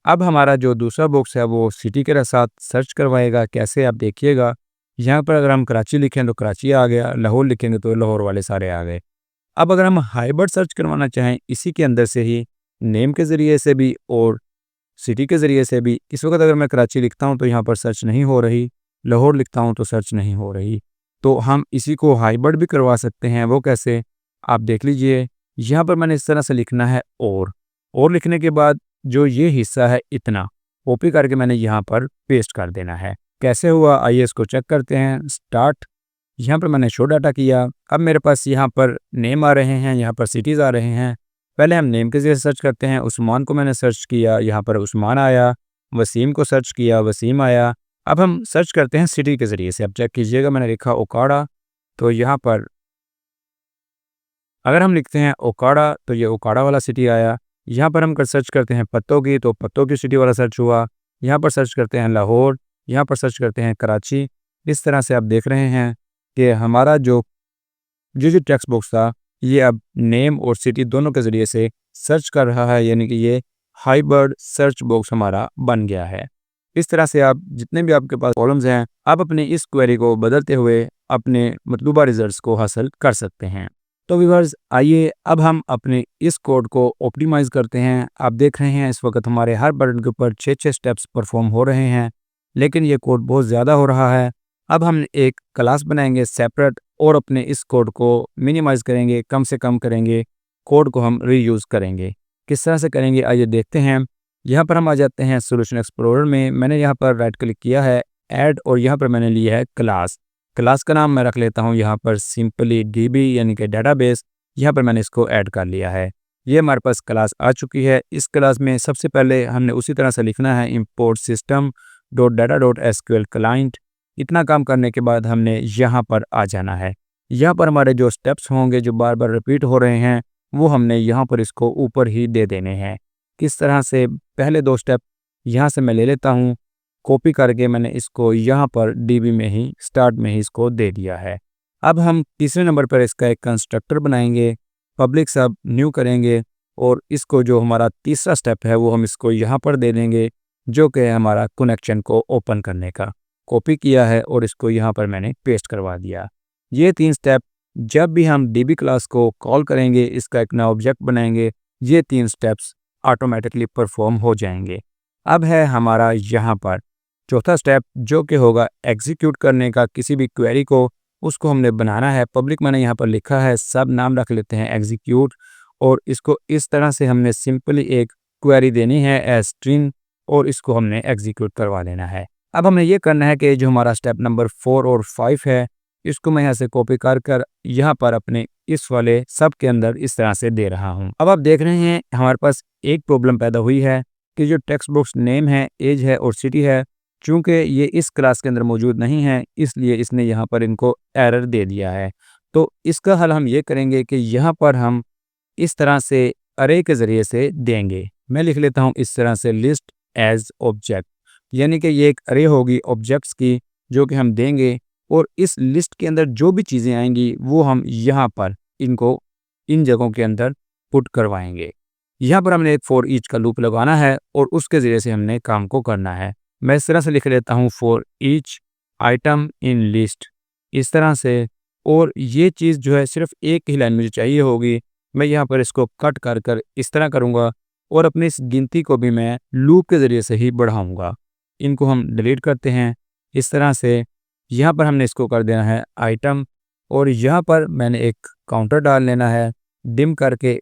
Speaker 1: अब हमारा जो दूसरा बॉक्स है वो सिटी के साथ सर्च करवाएगा। कैसे, आप देखिएगा। यहाँ पर अगर हम कराची लिखें तो कराची आ गया, लाहौर लिखेंगे तो लाहौर वाले सारे आ गए। अब अगर हम हाइब्रिड सर्च करवाना चाहें इसी के अंदर से ही, नेम के ज़रिए से भी और सिटी के ज़रिए से भी, इस वक्त अगर मैं कराची लिखता हूँ तो यहाँ पर सर्च नहीं हो रही, लाहौर लिखता हूँ तो सर्च नहीं हो रही। तो हम इसी को हाइब्रिड भी करवा सकते हैं। वो कैसे, आप देख लीजिए। यहाँ पर मैंने इस तरह से लिखना है और लिखने के बाद जो ये हिस्सा है इतना कॉपी करके मैंने यहाँ पर पेस्ट कर देना है। कैसे हुआ आइए इसको चेक करते हैं। स्टार्ट, यहाँ पर मैंने शो डाटा किया। अब मेरे पास यहाँ पर नेम आ रहे हैं, यहाँ पर सिटीज़ आ रहे हैं। पहले हम नेम के ज़रिए सर्च करते हैं। उस्मान को मैंने सर्च किया, यहाँ पर उस्मान आया। वसीम को सर्च किया, वसीम आया। अब हम सर्च करते हैं सिटी के ज़रिए से। अब चेक कीजिएगा, मैंने लिखा ओकाड़ा, तो यहाँ पर अगर हम लिखते हैं ओकाड़ा तो ये ओकाड़ा वाला सिटी आया। यहाँ पर हम कर सर्च करते हैं पत्तों की, तो पत्तों की सिटी वाला सर्च हुआ। यहाँ पर सर्च करते हैं लाहौर, यहाँ पर सर्च करते हैं कराची। इस तरह से आप देख रहे हैं कि हमारा जो टेक्स्ट बॉक्स था ये अब नेम और सिटी दोनों के ज़रिए से सर्च कर रहा है, यानी कि ये हाइब्रिड सर्च बॉक्स हमारा बन गया है। इस तरह से आप जितने भी आपके पास कॉलम्स हैं, आप अपनी इस क्वेरी को बदलते हुए अपने मतलूबा रिजल्ट्स को हासिल कर सकते हैं। तो व्यूअर्स, आइए अब हम अपने इस कोड को ऑप्टिमाइज़ करते हैं। आप देख रहे हैं इस वक्त हमारे हर बटन के ऊपर 6-6 स्टेप्स परफॉर्म हो रहे हैं, लेकिन ये कोड बहुत ज़्यादा हो रहा है। अब हम एक क्लास बनाएंगे सेपरेट और अपने इस कोड को मिनिमाइज़ करेंगे, कम से कम करेंगे, कोड को हम रीयूज़ करेंगे। किस तरह से करेंगे आइए देखते हैं। यहाँ पर हम आ जाते हैं सॉल्यूशन एक्सप्लोरर में। मैंने यहाँ पर राइट क्लिक किया है, ऐड, और यहाँ पर मैंने लिया है क्लास। क्लास का नाम मैं रख लेता हूँ यहाँ पर सिंपली डीबी यानी कि डेटाबेस। यहाँ पर मैंने इसको ऐड कर लिया है। ये हमारे पास क्लास आ चुकी है। इस क्लास में सबसे पहले हमने उसी तरह से लिखना है import system dot data dot SQL client. इतना काम करने के बाद हमने यहाँ पर आ जाना है। यहाँ पर हमारे जो स्टेप्स होंगे जो बार बार रिपीट हो रहे हैं वो हमने यहाँ पर इसको ऊपर ही दे देने हैं। किस तरह से, पहले 2 स्टेप यहाँ से मैं ले लेता हूँ, कॉपी करके मैंने इसको यहाँ पर डीबी में ही स्टार्ट में ही इसको दे दिया है। अब हम तीसरे नंबर पर इसका एक कंस्ट्रक्टर बनाएंगे, पब्लिक सब न्यू करेंगे, और इसको जो हमारा तीसरा स्टेप है वो हम इसको यहाँ पर दे देंगे, जो कि है हमारा कनेक्शन को ओपन करने का। कॉपी किया है और इसको यहाँ पर मैंने पेस्ट करवा दिया। ये 3 स्टेप जब भी हम डीबी क्लास को कॉल करेंगे, इसका एक नया ऑब्जेक्ट बनाएंगे, ये 3 स्टेप्स ऑटोमेटिकली परफॉर्म हो जाएंगे। अब है हमारा यहाँ पर चौथा स्टेप, जो कि होगा एग्जीक्यूट करने का। किसी भी क्वेरी को उसको हमने बनाना है। पब्लिक मैंने यहाँ पर लिखा है, सब नाम रख लेते हैं एग्जीक्यूट, और इसको इस तरह से हमने सिंपली एक क्वेरी देनी है एज स्ट्रिंग, और इसको हमने एग्जीक्यूट करवा लेना है। अब हमें ये करना है कि जो हमारा स्टेप नंबर 4 और 5 है, इसको मैं यहाँ से कॉपी कर यहाँ पर अपने इस वाले सब के अंदर इस तरह से दे रहा हूँ। अब आप देख रहे हैं हमारे पास एक प्रॉब्लम पैदा हुई है कि जो टेक्स्ट बॉक्स नेम है, एज है और सिटी है, चूँकि ये इस क्लास के अंदर मौजूद नहीं है, इसलिए इसने यहाँ पर इनको एरर दे दिया है। तो इसका हल हम ये करेंगे कि यहाँ पर हम इस तरह से अरे के ज़रिए से देंगे। मैं लिख लेता हूँ इस तरह से लिस्ट एज ऑब्जेक्ट, यानी कि ये एक अरे होगी ऑब्जेक्ट्स की जो कि हम देंगे, और इस लिस्ट के अंदर जो भी चीज़ें आएंगी वो हम यहाँ पर इनको इन जगहों के अंदर पुट करवाएंगे। यहाँ पर हमने एक फॉर ईच का लूप लगाना है और उसके ज़रिए से हमने काम को करना है। मैं इस तरह से लिख लेता हूँ for each item in list, इस तरह से, और ये चीज़ जो है सिर्फ एक ही लाइन मुझे चाहिए होगी। मैं यहाँ पर इसको कट कर इस तरह करूँगा, और अपनी इस गिनती को भी मैं लूप के ज़रिए से ही बढ़ाऊँगा। इनको हम डिलीट करते हैं इस तरह से। यहाँ पर हमने इसको कर देना है आइटम, और यहाँ पर मैंने एक काउंटर डाल लेना है डिम करके,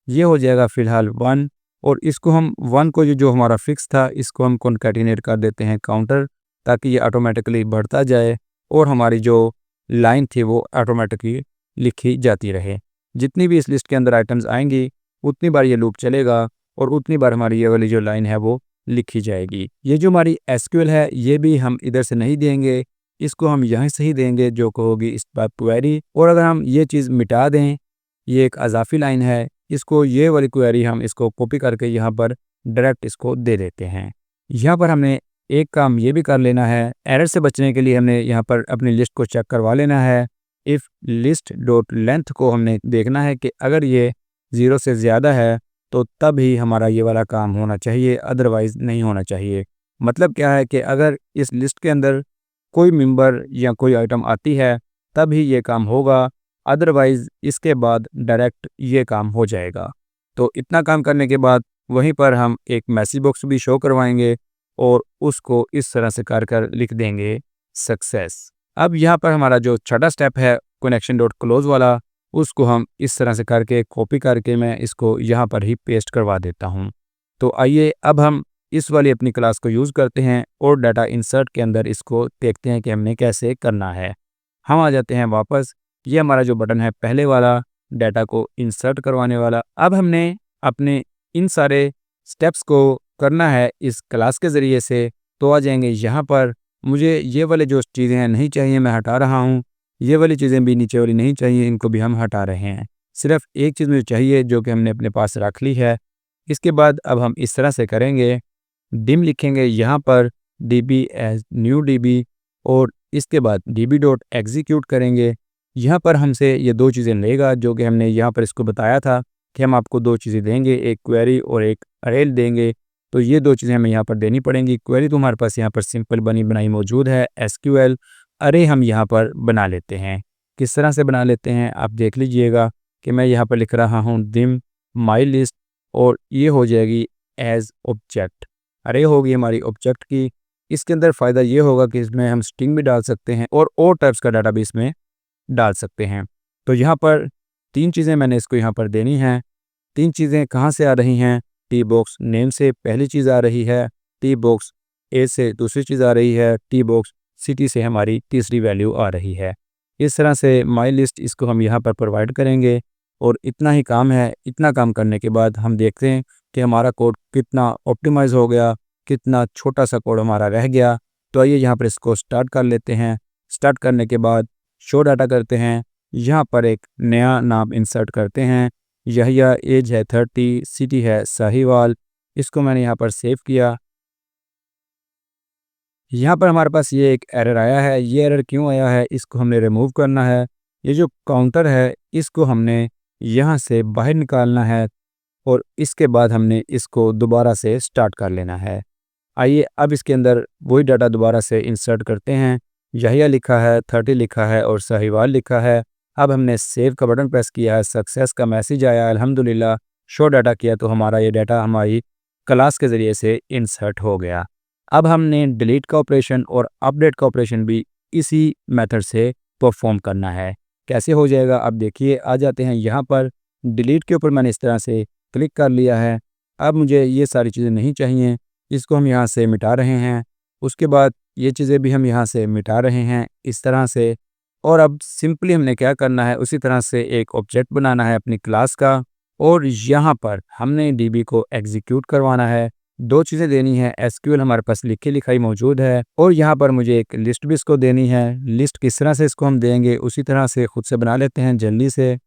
Speaker 1: ये हो जाएगा फ़िलहाल 1, और इसको हम 1 को जो हमारा फिक्स था इसको हम कॉन्कैटिनेट कर देते हैं काउंटर, ताकि ये ऑटोमेटिकली बढ़ता जाए और हमारी जो लाइन थी वो ऑटोमेटिकली लिखी जाती रहे। जितनी भी इस लिस्ट के अंदर आइटम्स आएंगी उतनी बार ये लूप चलेगा और उतनी बार हमारी ये वाली जो लाइन है वो लिखी जाएगी। ये जो हमारी एसक्यूएल है ये भी हम इधर से नहीं देंगे, इसको हम यहाँ से ही देंगे जो कि होगी इस पर क्वेरी। और अगर हम ये चीज़ मिटा दें, ये एक अजाफी लाइन है, इसको ये वाली क्वेरी हम इसको कॉपी करके यहाँ पर डायरेक्ट इसको दे देते हैं। यहाँ पर हमने एक काम ये भी कर लेना है, एरर से बचने के लिए हमने यहाँ पर अपनी लिस्ट को चेक करवा लेना है। इफ़ लिस्ट डॉट लेंथ को हमने देखना है कि अगर ये 0 से ज़्यादा है तो तब ही हमारा ये वाला काम होना चाहिए, अदरवाइज़ नहीं होना चाहिए। मतलब क्या है कि अगर इस लिस्ट के अंदर कोई मेंबर या कोई आइटम आती है तब ही ये काम होगा, अदरवाइज़ इसके बाद डायरेक्ट ये काम हो जाएगा। तो इतना काम करने के बाद वहीं पर हम एक मैसेज बॉक्स भी शो करवाएंगे और उसको इस तरह से कर लिख देंगे सक्सेस। अब यहाँ पर हमारा जो छठा स्टेप है कनेक्शन डॉट क्लोज वाला, उसको हम इस तरह से करके कॉपी करके मैं इसको यहाँ पर ही पेस्ट करवा देता हूँ। तो आइए अब हम इस वाली अपनी क्लास को यूज़ करते हैं और डाटा इंसर्ट के अंदर इसको देखते हैं कि हमने कैसे करना है। हम आ जाते हैं वापस, ये हमारा जो बटन है पहले वाला डाटा को इंसर्ट करवाने वाला। अब हमने अपने इन सारे स्टेप्स को करना है इस क्लास के ज़रिए से। तो आ जाएंगे यहाँ पर, मुझे ये वाले जो चीज़ें हैं नहीं चाहिए, मैं हटा रहा हूँ। ये वाली चीज़ें भी नीचे वाली नहीं चाहिए, इनको भी हम हटा रहे हैं। सिर्फ एक चीज़ मुझे चाहिए जो कि हमने अपने पास रख ली है। इसके बाद अब हम इस तरह से करेंगे, डिम लिखेंगे यहाँ पर db एज न्यू db, और इसके बाद db डॉट एग्जीक्यूट करेंगे। यहाँ पर हमसे ये 2 चीज़ें लेगा जो कि हमने यहाँ पर इसको बताया था कि हम आपको 2 चीज़ें देंगे, एक क्वेरी और एक अरे देंगे। तो ये 2 चीज़ें हमें यहाँ पर देनी पड़ेंगी। क्वेरी तो हमारे पास यहाँ पर सिंपल बनी बनाई मौजूद है एसक्यूएल, अरे हम यहाँ पर बना लेते हैं। किस तरह से बना लेते हैं आप देख लीजिएगा कि मैं यहाँ पर लिख रहा हूँ दिम माई लिस्ट और ये हो जाएगी एज ऑब्जेक्ट। अरे होगी हमारी ऑब्जेक्ट की। इसके अंदर फ़ायदा ये होगा कि इसमें हम स्ट्रिंग भी डाल सकते हैं और टाइप्स का डाटा भी इसमें डाल सकते हैं। तो यहाँ पर 3 चीज़ें मैंने इसको यहाँ पर देनी हैं। 3 चीज़ें कहाँ से आ रही हैं? टी बॉक्स नेम से पहली चीज़ आ रही है, टी बॉक्स ए से दूसरी चीज़ आ रही है, टी बॉक्स सिटी से हमारी तीसरी वैल्यू आ रही है। इस तरह से माई लिस्ट इसको हम यहाँ पर प्रोवाइड करेंगे और इतना ही काम है। इतना काम करने के बाद हम देखते हैं कि हमारा कोड कितना ऑप्टिमाइज़ हो गया, कितना छोटा-सा कोड हमारा रह गया। तो आइए यहाँ पर इसको स्टार्ट कर लेते हैं। स्टार्ट करने के बाद शो डाटा करते हैं। यहाँ पर एक नया नाम इंसर्ट करते हैं। यहिया एज है 30, सिटी है साहिवाल। इसको मैंने यहाँ पर सेव किया। यहाँ पर हमारे पास ये एक एरर आया है। ये एरर क्यों आया है इसको हमने रिमूव करना है। ये जो काउंटर है इसको हमने यहाँ से बाहर निकालना है और इसके बाद हमने इसको दोबारा से स्टार्ट कर लेना है। आइए अब इसके अंदर वही डाटा दोबारा से इंसर्ट करते हैं। यहिया लिखा है, 30 लिखा है और साहिवाल लिखा है। अब हमने सेव का बटन प्रेस किया है, सक्सेस का मैसेज आया अल्हम्दुलिल्लाह। शो डाटा किया तो हमारा ये डाटा हमारी क्लास के ज़रिए से इंसर्ट हो गया। अब हमने डिलीट का ऑपरेशन और अपडेट का ऑपरेशन भी इसी मेथड से परफॉर्म करना है। कैसे हो जाएगा अब देखिए। आ जाते हैं यहाँ पर डिलीट के ऊपर मैंने इस तरह से क्लिक कर लिया है। अब मुझे ये सारी चीज़ें नहीं चाहिए, इसको हम यहाँ से मिटा रहे हैं। उसके बाद ये चीज़ें भी हम यहाँ से मिटा रहे हैं इस तरह से। और अब सिंपली हमने क्या करना है उसी तरह से एक ऑब्जेक्ट बनाना है अपनी क्लास का और यहाँ पर हमने डीबी को एग्जीक्यूट करवाना है। 2 चीज़ें देनी है, एसक्यूएल हमारे पास लिखी लिखाई मौजूद है और यहाँ पर मुझे एक लिस्ट भी इसको देनी है। लिस्ट किस तरह से इसको हम देंगे उसी तरह से खुद से बना लेते हैं जल्दी से।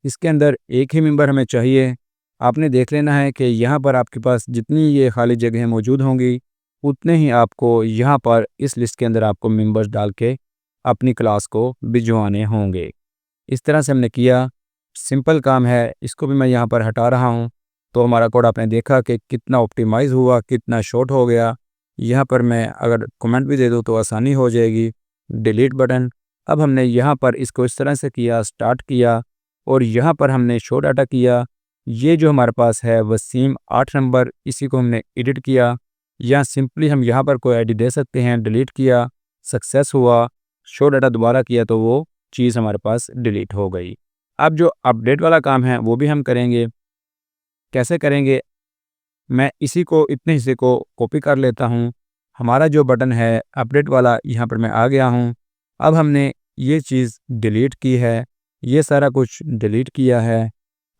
Speaker 1: इसके अंदर एक ही मेंबर हमें चाहिए। आपने देख लेना है कि यहाँ पर आपके पास जितनी ये खाली जगहें मौजूद होंगी उतने ही आपको यहाँ पर इस लिस्ट के अंदर आपको मेंबर्स डाल के अपनी क्लास को भिजवाने होंगे। इस तरह से हमने किया। सिंपल काम है। इसको भी मैं यहाँ पर हटा रहा हूँ। तो हमारा कोड आपने देखा कि कितना ऑप्टिमाइज़ हुआ, कितना शॉर्ट हो गया। यहाँ पर मैं अगर कमेंट भी दे दूँ तो आसानी हो जाएगी। Delete button. अब हमने यहाँ पर इसको इस तरह से किया, स्टार्ट किया और यहाँ पर हमने शो डाटा किया। ये जो हमारे पास है वसीम 8 नंबर, इसी को हमने एडिट किया। या सिंपली हम यहाँ पर कोई आईडी दे सकते हैं। डिलीट किया, सक्सेस हुआ, शो डाटा दोबारा किया तो वो चीज़ हमारे पास डिलीट हो गई। अब जो अपडेट वाला काम है वो भी हम करेंगे। कैसे करेंगे? मैं इसी को इतने हिस्से को कॉपी कर लेता हूँ। हमारा जो बटन है अपडेट वाला यहाँ पर मैं आ गया हूँ। अब हमने ये चीज़ डिलीट की है, ये सारा कुछ डिलीट किया है।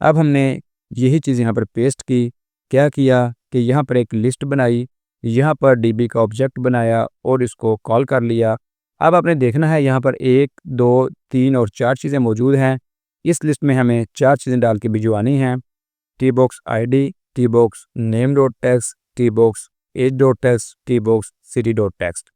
Speaker 1: अब हमने यही चीज़ यहाँ पर पेस्ट की। क्या किया कि यहाँ पर एक लिस्ट बनाई, यहाँ पर डीबी का ऑब्जेक्ट बनाया और इसको कॉल कर लिया। अब आपने देखना है यहाँ पर 1, 2, 3 और 4 चीज़ें मौजूद हैं। इस लिस्ट में हमें 4 चीज़ें डाल के भिजवानी हैं। T box ID, T box name dot text, T box age dot text, T box city dot text.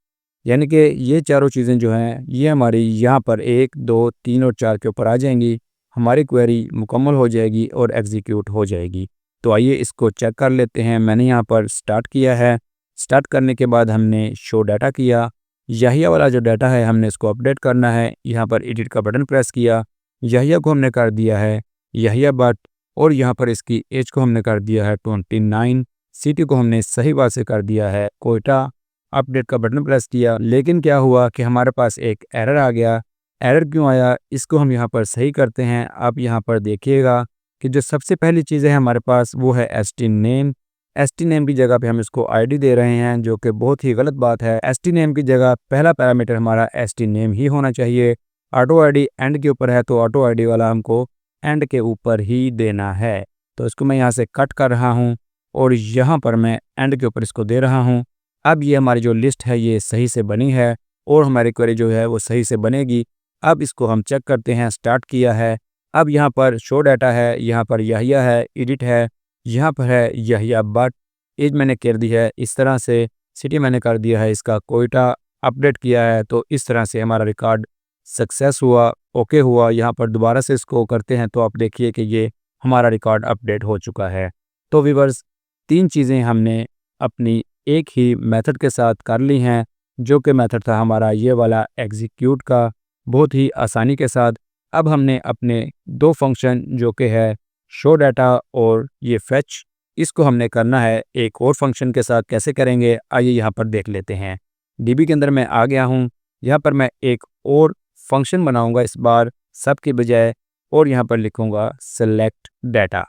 Speaker 1: यानी कि ये चारों चीज़ें जो हैं ये हमारी यहाँ पर 1, 2, 3 और 4 के ऊपर आ जाएंगी। हमारी क्वेरी मुकम्मल हो जाएगी और एग्जीक्यूट हो जाएगी। तो आइए इसको चेक कर लेते हैं। मैंने यहाँ पर स्टार्ट किया है। स्टार्ट करने के बाद हमने शो डाटा किया। यहिया वाला जो डाटा है हमने इसको अपडेट करना है। यहाँ पर एडिट का बटन प्रेस किया। यहिया को हमने कर दिया है यहिया बट और यहाँ पर इसकी एज को हमने कर दिया है 29। सिटी को हमने सही बात से कर दिया है कोयटा। अपडेट का बटन प्रेस किया, लेकिन क्या हुआ कि हमारे पास एक एरर आ गया। एरर क्यों आया इसको हम यहाँ पर सही करते हैं। आप यहाँ पर देखिएगा कि जो सबसे पहली चीज़ है हमारे पास वो है एसटी नेम। एसटी नेम की जगह पे हम इसको आईडी दे रहे हैं जो कि बहुत ही गलत बात है। एसटी नेम की जगह पहला पैरामीटर हमारा एसटी नेम ही होना चाहिए। ऑटो आईडी एंड के ऊपर है तो ऑटो आईडी वाला हमको एंड के ऊपर ही देना है। तो इसको मैं यहाँ से कट कर रहा हूँ और यहाँ पर मैं एंड के ऊपर इसको दे रहा हूँ। अब ये हमारी जो लिस्ट है ये सही से बनी है और हमारी क्वेरी जो है वो सही से बनेगी। अब इसको हम चेक करते हैं। स्टार्ट किया है। अब यहाँ पर शो डाटा है, यहाँ पर यहिया है, एडिट है, यहाँ पर है यहिया बट, एज मैंने कर दी है इस तरह से, सिटी मैंने कर दिया है इसका कोयटा, अपडेट किया है। तो इस तरह से हमारा रिकॉर्ड सक्सेस हुआ, ओके हुआ। यहाँ पर दोबारा से इसको करते हैं तो आप देखिए कि ये हमारा रिकॉर्ड अपडेट हो चुका है। तो व्यूअर्स 3 चीज़ें हमने अपनी एक ही मेथड के साथ कर ली हैं। जो कि मेथड था हमारा ये वाला एग्जीक्यूट का, बहुत ही आसानी के साथ। अब हमने अपने दो फंक्शन जो कि है शो डाटा और ये फेच, इसको हमने करना है एक और फंक्शन के साथ। कैसे करेंगे आइए यहाँ पर देख लेते हैं। डीबी के अंदर मैं आ गया हूँ। यहाँ पर मैं एक और फंक्शन बनाऊंगा इस बार सब की बजाय, और यहाँ पर लिखूंगा सेलेक्ट डाटा।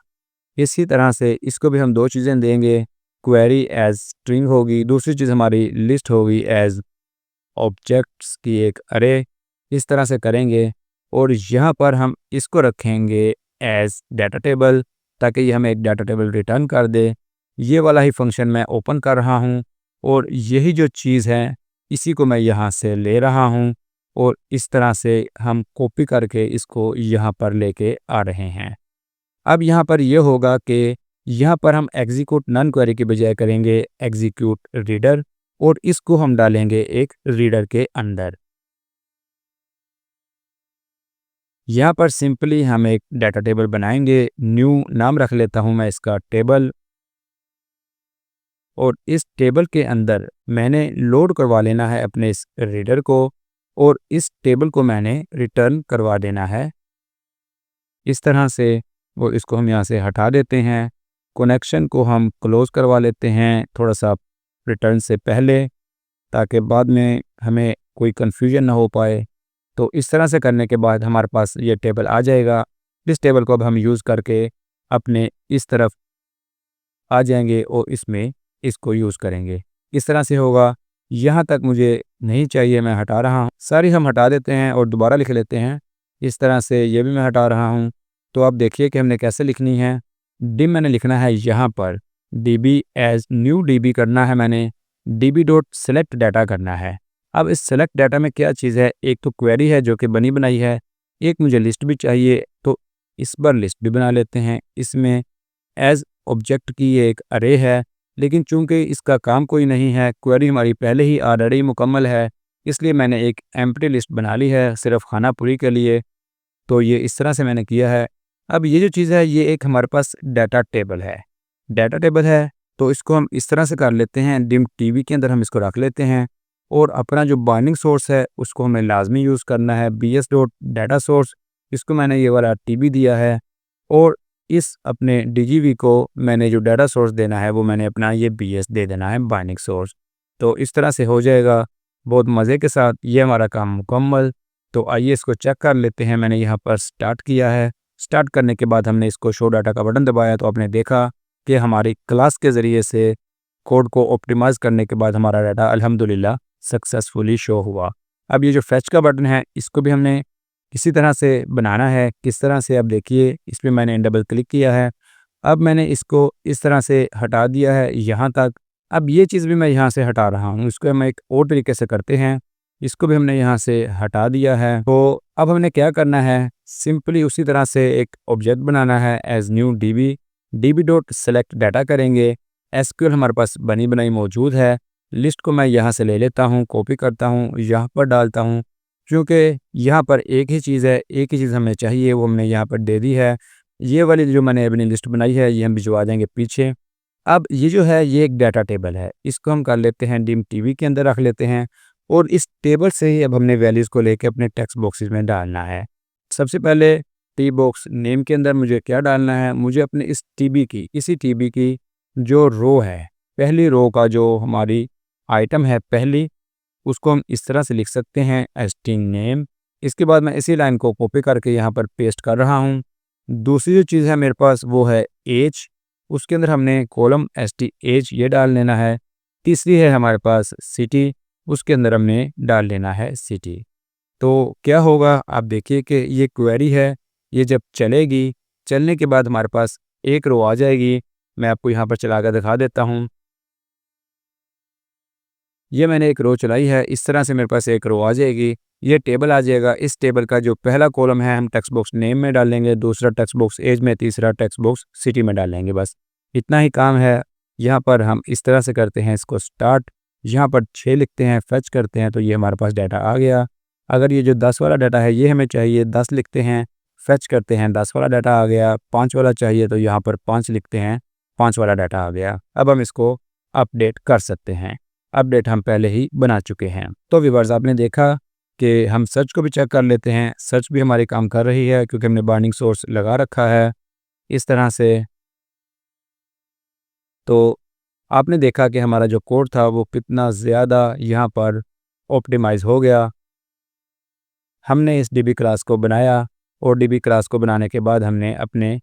Speaker 1: इसी तरह से इसको भी हम दो चीज़ें देंगे, क्वेरी एज स्ट्रिंग होगी, दूसरी चीज़ हमारी लिस्ट होगी एज ऑब्जेक्ट्स की एक अरे। इस तरह से करेंगे और यहाँ पर हम इसको रखेंगे एज डाटा टेबल, ताकि ये हमें एक डाटा टेबल रिटर्न कर दे। ये वाला ही फंक्शन मैं ओपन कर रहा हूँ और यही जो चीज़ है इसी को मैं यहाँ से ले रहा हूँ और इस तरह से हम कॉपी करके इसको यहाँ पर लेके आ रहे हैं। अब यहाँ पर ये होगा कि यहाँ पर हम एग्जीक्यूट नन क्वेरी की बजाय करेंगे एग्जीक्यूट रीडर, और इसको हम डालेंगे एक रीडर के अंदर। यहाँ पर सिंपली हम एक डाटा टेबल बनाएंगे, न्यू नाम रख लेता हूँ मैं इसका टेबल, और इस टेबल के अंदर मैंने लोड करवा लेना है अपने इस रीडर को, और इस टेबल को मैंने रिटर्न करवा देना है इस तरह से। वो इसको हम यहाँ से हटा देते हैं, कनेक्शन को हम क्लोज़ करवा लेते हैं थोड़ा सा रिटर्न से पहले, ताकि बाद में हमें कोई कन्फ्यूजन ना हो पाए। तो इस तरह से करने के बाद हमारे पास ये टेबल आ जाएगा। इस टेबल को अब हम यूज़ करके अपने इस तरफ आ जाएंगे और इसमें इसको यूज़ करेंगे। इस तरह से होगा। यहाँ तक मुझे नहीं चाहिए, मैं हटा रहा हूँ। सारी हम हटा देते हैं और दोबारा लिख लेते हैं। इस तरह से ये भी मैं हटा रहा हूँ। तो आप देखिए कि हमने कैसे लिखनी है। डिम मैंने लिखना है यहाँ पर, db एज न्यू db करना है मैंने, db डॉट सेलेक्ट डाटा करना है। अब इस सेलेक्ट डाटा में क्या चीज़ है, एक तो क्वेरी है जो कि बनी बनाई है, एक मुझे लिस्ट भी चाहिए, तो इस बार लिस्ट भी बना लेते हैं। इसमें एज ऑब्जेक्ट की ये एक अरे है, लेकिन चूंकि इसका काम कोई नहीं है, क्वेरी हमारी पहले ही ऑलरेडी मुकम्मल है, इसलिए मैंने एक एम्प्टी लिस्ट बना ली है सिर्फ खाना पूरी के लिए। तो ये इस तरह से मैंने किया है। अब ये जो चीज़ है ये एक हमारे पास डाटा टेबल है। डाटा टेबल है तो इसको हम इस तरह से कर लेते हैं, डिम टीवी के अंदर हम इसको रख लेते हैं, और अपना जो बाइंडिंग सोर्स है उसको हमें लाजमी यूज़ करना है, bs डॉट डाटा सोर्स। इसको मैंने ये वाला टीबी दिया है, और इस अपने डीजीवी को मैंने जो डाटा सोर्स देना है वो मैंने अपना ये bs दे देना है बाइंडिंग सोर्स। तो इस तरह से हो जाएगा बहुत मज़े के साथ। ये हमारा काम मुकम्मल। तो आइए इसको चेक कर लेते हैं। मैंने यहाँ पर स्टार्ट किया है। स्टार्ट करने के बाद हमने इसको शो डाटा का बटन दबाया तो आपने देखा कि हमारी क्लास के ज़रिए से कोड को ऑप्टिमाइज़ करने के बाद हमारा डाटा अल्हम्दुलिल्लाह सक्सेसफुली शो हुआ। अब ये जो फैच का बटन है इसको भी हमने इसी तरह से बनाना है। किस तरह से, अब देखिए इस पर मैंने डबल क्लिक किया है। अब मैंने इसको इस तरह से हटा दिया है यहाँ तक। अब ये चीज़ भी मैं यहाँ से हटा रहा हूँ, इसको हम एक और तरीके से करते हैं। इसको भी हमने यहाँ से हटा दिया है। तो अब हमने क्या करना है, सिंपली उसी तरह से एक ऑब्जेक्ट बनाना है as new db dot select data करेंगे। एसक्यूएल हमारे पास बनी बनाई मौजूद है। लिस्ट को मैं यहाँ से ले लेता हूँ, कॉपी करता हूँ, यहाँ पर डालता हूँ, क्योंकि यहाँ पर एक ही चीज़ है, एक ही चीज़ हमें चाहिए, वो हमने यहाँ पर दे दी है। ये वाली जो मैंने अपनी लिस्ट बनाई है ये हम भिजवा देंगे पीछे। अब ये जो है ये एक डाटा टेबल है, इसको हम कर लेते हैं डिम टीवी के अंदर रख लेते हैं, और इस टेबल से ही अब हमने वैल्यूज़ को लेके अपने टेक्स्ट बॉक्सेस में डालना है। सबसे पहले टी बॉक्स नेम के अंदर मुझे क्या डालना है, मुझे अपने इस इसी टीबी की जो रो है, पहली रो का जो हमारी आइटम है पहली, उसको हम इस तरह से लिख सकते हैं st नेम। इसके बाद मैं इसी लाइन को कॉपी करके यहाँ पर पेस्ट कर रहा हूँ। दूसरी जो चीज़ है मेरे पास वो है एज, उसके अंदर हमने कॉलम st एज ये डाल लेना है। तीसरी है हमारे पास सिटी, उसके अंदर हमने डाल लेना है सिटी। तो क्या होगा आप देखिए कि ये क्वेरी है, ये जब चलेगी, चलने के बाद हमारे पास एक रो आ जाएगी। मैं आपको यहाँ पर चला कर दिखा देता हूँ। ये मैंने एक रो चलाई है, इस तरह से मेरे पास एक रो आ जाएगी, ये टेबल आ जाएगा। इस टेबल का जो पहला कॉलम है हम टेक्स्ट बॉक्स नेम में डालेंगे, दूसरा टेक्स्ट बॉक्स एज में, तीसरा टेक्स्ट बॉक्स सिटी में डालेंगे। बस इतना ही काम है। यहाँ पर हम इस तरह से करते हैं इसको स्टार्ट, यहाँ पर 6 लिखते हैं, फैच करते हैं तो ये हमारे पास डाटा आ गया। अगर ये जो 10 वाला डाटा है ये हमें चाहिए, 10 लिखते हैं, फैच करते हैं, 10 वाला डाटा आ गया। 5 वाला चाहिए तो यहाँ पर 5 लिखते हैं, 5 वाला डाटा आ गया। अब हम इसको अपडेट कर सकते हैं। अपडेट हम पहले ही बना चुके हैं। तो व्यूअर्स, आपने देखा कि हम सर्च को भी चेक कर लेते हैं। सर्च भी हमारी काम कर रही है क्योंकि हमने बाइंडिंग सोर्स लगा रखा है इस तरह से। तो आपने देखा कि हमारा जो कोड था वो कितना ज़्यादा यहाँ पर ऑप्टिमाइज़ हो गया। हमने इस डीबी क्लास को बनाया और डीबी क्लास को बनाने के बाद हमने अपने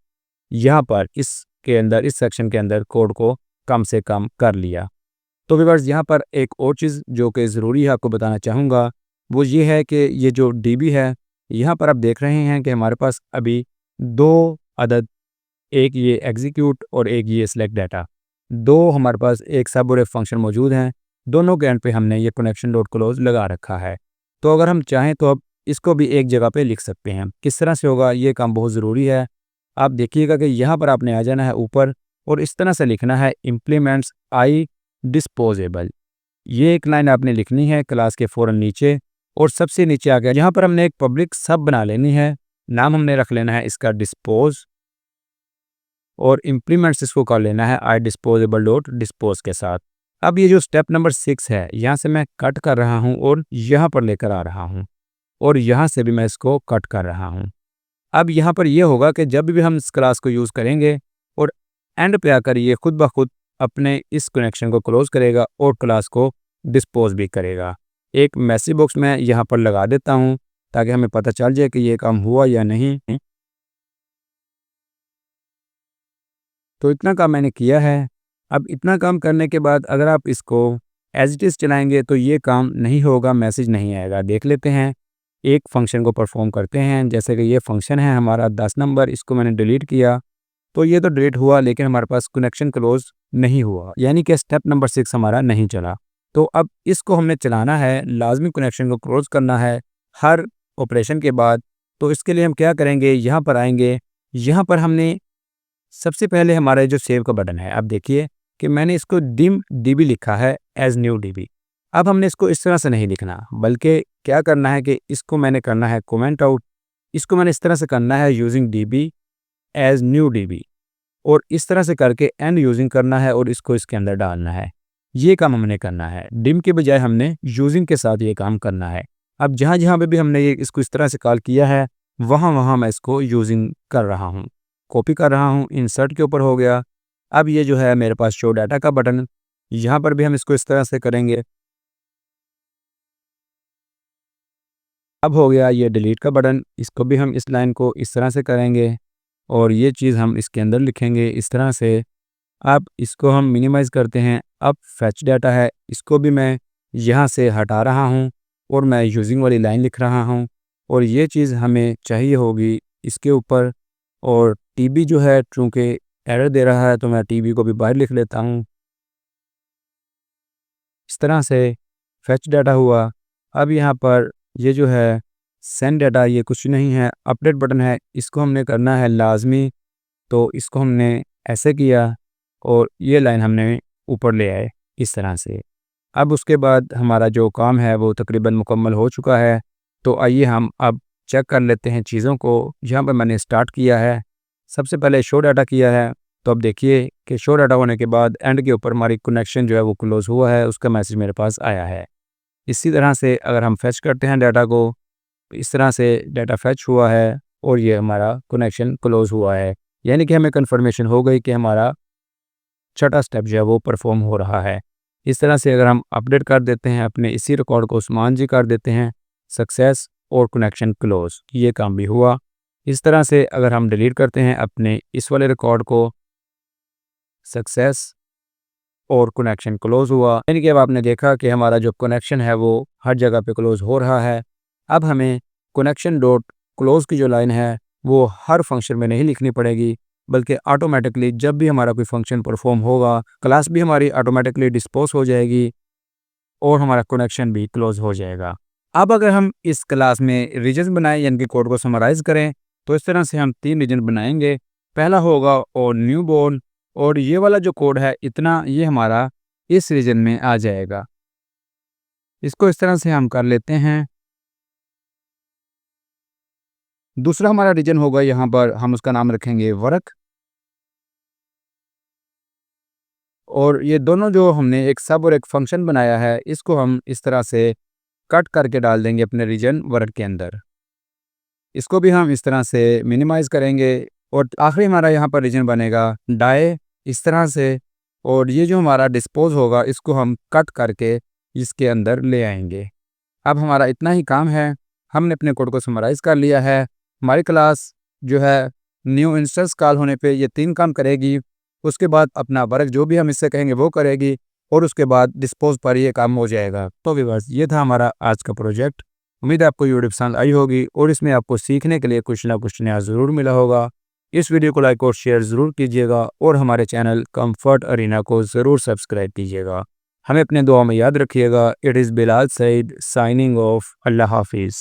Speaker 1: यहाँ पर इसके अंदर, इस सेक्शन के अंदर कोड को कम से कम कर लिया। तो व्यूअर्स, यहाँ पर एक और चीज़ जो कि ज़रूरी है आपको बताना चाहूँगा, वो ये है कि ये जो डीबी है, यहाँ पर आप देख रहे हैं कि हमारे पास अभी 2 अदद, एक ये एग्जीक्यूट और एक ये सिलेक्ट डाटा, 2 हमारे पास एक सब और एक फंक्शन मौजूद हैं। दोनों के एंड पे हमने ये कनेक्शन डॉट क्लोज लगा रखा है। तो अगर हम चाहें तो अब इसको भी एक जगह पे लिख सकते हैं। किस तरह से होगा, ये काम बहुत ज़रूरी है। आप देखिएगा कि यहाँ पर आपने आ जाना है ऊपर और इस तरह से लिखना है इम्प्लीमेंट्स आई डिस्पोजेबल। ये एक लाइन आपने लिखनी है क्लास के फ़ौरन नीचे और सबसे नीचे आ गया। यहाँ पर हमने एक पब्लिक सब बना लेनी है। नाम हमने रख लेना है इसका डिस्पोज और इम्प्लीमेंट्स इसको कर लेना है आई डिस्पोजेबल डॉट डिस्पोज के साथ। अब ये जो स्टेप नंबर 6 है, यहाँ से मैं कट कर रहा हूँ और यहाँ पर लेकर आ रहा हूँ और यहाँ से भी मैं इसको कट कर रहा हूँ। अब यहाँ पर ये होगा कि जब भी हम इस क्लास को यूज़ करेंगे और एंड पे आकर ये खुद ब खुद अपने इस कनेक्शन को क्लोज करेगा और क्लास को डिस्पोज भी करेगा। एक मैसेज बॉक्स मैं यहाँ पर लगा देता हूँ ताकि हमें पता चल जाए कि ये काम हुआ या नहीं। तो इतना काम मैंने किया है। अब इतना काम करने के बाद अगर आप इसको एज़ इट इज़ चलाएँगे तो ये काम नहीं होगा, मैसेज नहीं आएगा। देख लेते हैं, एक फ़ंक्शन को परफ़ॉर्म करते हैं। जैसे कि ये फ़ंक्शन है हमारा 10 नंबर, इसको मैंने डिलीट किया, तो ये तो डिलीट हुआ लेकिन हमारे पास कनेक्शन क्लोज़ नहीं हुआ, यानी कि स्टेप नंबर 6 हमारा नहीं चला। तो अब इसको हमने चलाना है, लाज़मी कनेक्शन को क्लोज़ करना है हर ऑपरेशन के बाद। तो इसके लिए हम क्या करेंगे, यहाँ पर आएँगे, यहाँ पर हमने सबसे पहले हमारा जो सेव का बटन है, आप देखिए कि मैंने इसको डिम डीबी लिखा है एज न्यू डीबी। अब हमने इसको इस तरह से नहीं लिखना, बल्कि क्या करना है कि इसको मैंने करना है कमेंट आउट। इसको मैंने इस तरह से करना है using DB as new DB और इस तरह से करके एंड यूजिंग करना है और इसको इसके अंदर डालना है। ये काम हमने करना है, डिम के बजाय हमने यूजिंग के साथ ये काम करना है। अब जहाँ जहाँ पे भी हमने ये इसको इस तरह से कॉल किया है, वहाँ वहाँ मैं इसको यूजिंग कर रहा हूँ, कॉपी कर रहा हूँ। इंसर्ट के ऊपर हो गया। अब ये जो है मेरे पास शो डाटा का बटन, यहाँ पर भी हम इसको इस तरह से करेंगे। अब हो गया ये डिलीट का बटन, इसको भी हम इस लाइन को इस तरह से करेंगे और ये चीज़ हम इसके अंदर लिखेंगे इस तरह से। अब इसको हम मिनिमाइज़ करते हैं। अब फैच डाटा है, इसको भी मैं यहाँ से हटा रहा हूँ और मैं यूजिंग वाली लाइन लिख रहा हूँ और ये चीज़ हमें चाहिए होगी इसके ऊपर। और टीबी जो है चूँकि एरर दे रहा है तो मैं टीबी को भी बाहर लिख लेता हूँ। इस तरह से फैच डाटा हुआ। अब यहाँ पर ये जो है सेंड डाटा, ये कुछ नहीं है, अपडेट बटन है, इसको हमने करना है लाजमी। तो इसको हमने ऐसे किया और ये लाइन हमने ऊपर ले आए इस तरह से। अब उसके बाद हमारा जो काम है वो तकरीबन मुकम्मल हो चुका है। तो आइए हम अब चेक कर लेते हैं चीज़ों को। यहाँ पर मैंने स्टार्ट किया है, सबसे पहले शो डाटा किया है। तो अब देखिए कि शो डाटा होने के बाद एंड के ऊपर हमारी कनेक्शन जो है वो क्लोज़ हुआ है, उसका मैसेज मेरे पास आया है। इसी तरह से अगर हम फैच करते हैं डाटा को, तो इस तरह से डाटा फैच हुआ है और ये हमारा कनेक्शन क्लोज़ हुआ है, यानी कि हमें कन्फर्मेशन हो गई कि हमारा छठा स्टेप जो है वो परफॉर्म हो रहा है। इस तरह से अगर हम अपडेट कर देते हैं अपने इसी रिकॉर्ड को उस्मान जी कर देते हैं सक्सेस और कनेक्शन क्लोज, ये काम भी हुआ। इस तरह से अगर हम डिलीट करते हैं अपने इस वाले रिकॉर्ड को, सक्सेस और कनेक्शन क्लोज हुआ, यानी कि अब आपने देखा कि हमारा जो कनेक्शन है वो हर जगह पे क्लोज हो रहा है। अब हमें कनेक्शन डॉट क्लोज की जो लाइन है वो हर फंक्शन में नहीं लिखनी पड़ेगी, बल्कि ऑटोमेटिकली जब भी हमारा कोई फंक्शन परफॉर्म होगा, क्लास भी हमारी ऑटोमेटिकली डिस्पोज हो जाएगी और हमारा कनेक्शन भी क्लोज हो जाएगा। अब अगर हम इस क्लास में रीजन बनाएं, यानी कि कोड को समराइज़ करें, तो इस तरह से हम 3 रीजन बनाएंगे। पहला होगा और न्यू बोर्न, और ये वाला जो कोड है इतना, ये हमारा इस रीजन में आ जाएगा। इसको इस तरह से हम कर लेते हैं। दूसरा हमारा रीजन होगा, यहाँ पर हम उसका नाम रखेंगे वर्क, और ये दोनों जो हमने एक सब और एक फंक्शन बनाया है, इसको हम इस तरह से कट करके डाल देंगे अपने रीजन वर्ड के अंदर। इसको भी हम इस तरह से मिनिमाइज़ करेंगे और आखिरी हमारा यहाँ पर रीजन बनेगा डाई इस तरह से। और ये जो हमारा डिस्पोज होगा इसको हम कट करके इसके अंदर ले आएंगे। अब हमारा इतना ही काम है, हमने अपने कोड को समराइज़ कर लिया है। हमारी क्लास जो है न्यू इंस्टेंस कॉल होने पे ये 3 काम करेगी। उसके बाद अपना वर्क जो भी हम इससे कहेंगे वो करेगी और उसके बाद डिस्पोज पर ये काम हो जाएगा। तो व्यूअर्स, ये था हमारा आज का प्रोजेक्ट। उम्मीद है आपको ये वीडियो पसंद आई होगी और इसमें आपको सीखने के लिए कुछ ना कुछ नया ज़रूर मिला होगा। इस वीडियो को लाइक और शेयर ज़रूर कीजिएगा और हमारे चैनल कंफर्ट अरीना को ज़रूर सब्सक्राइब कीजिएगा। हमें अपने दुआ में याद रखिएगा। It is Bilal Saeed signing off. अल्लाह हाफिज़।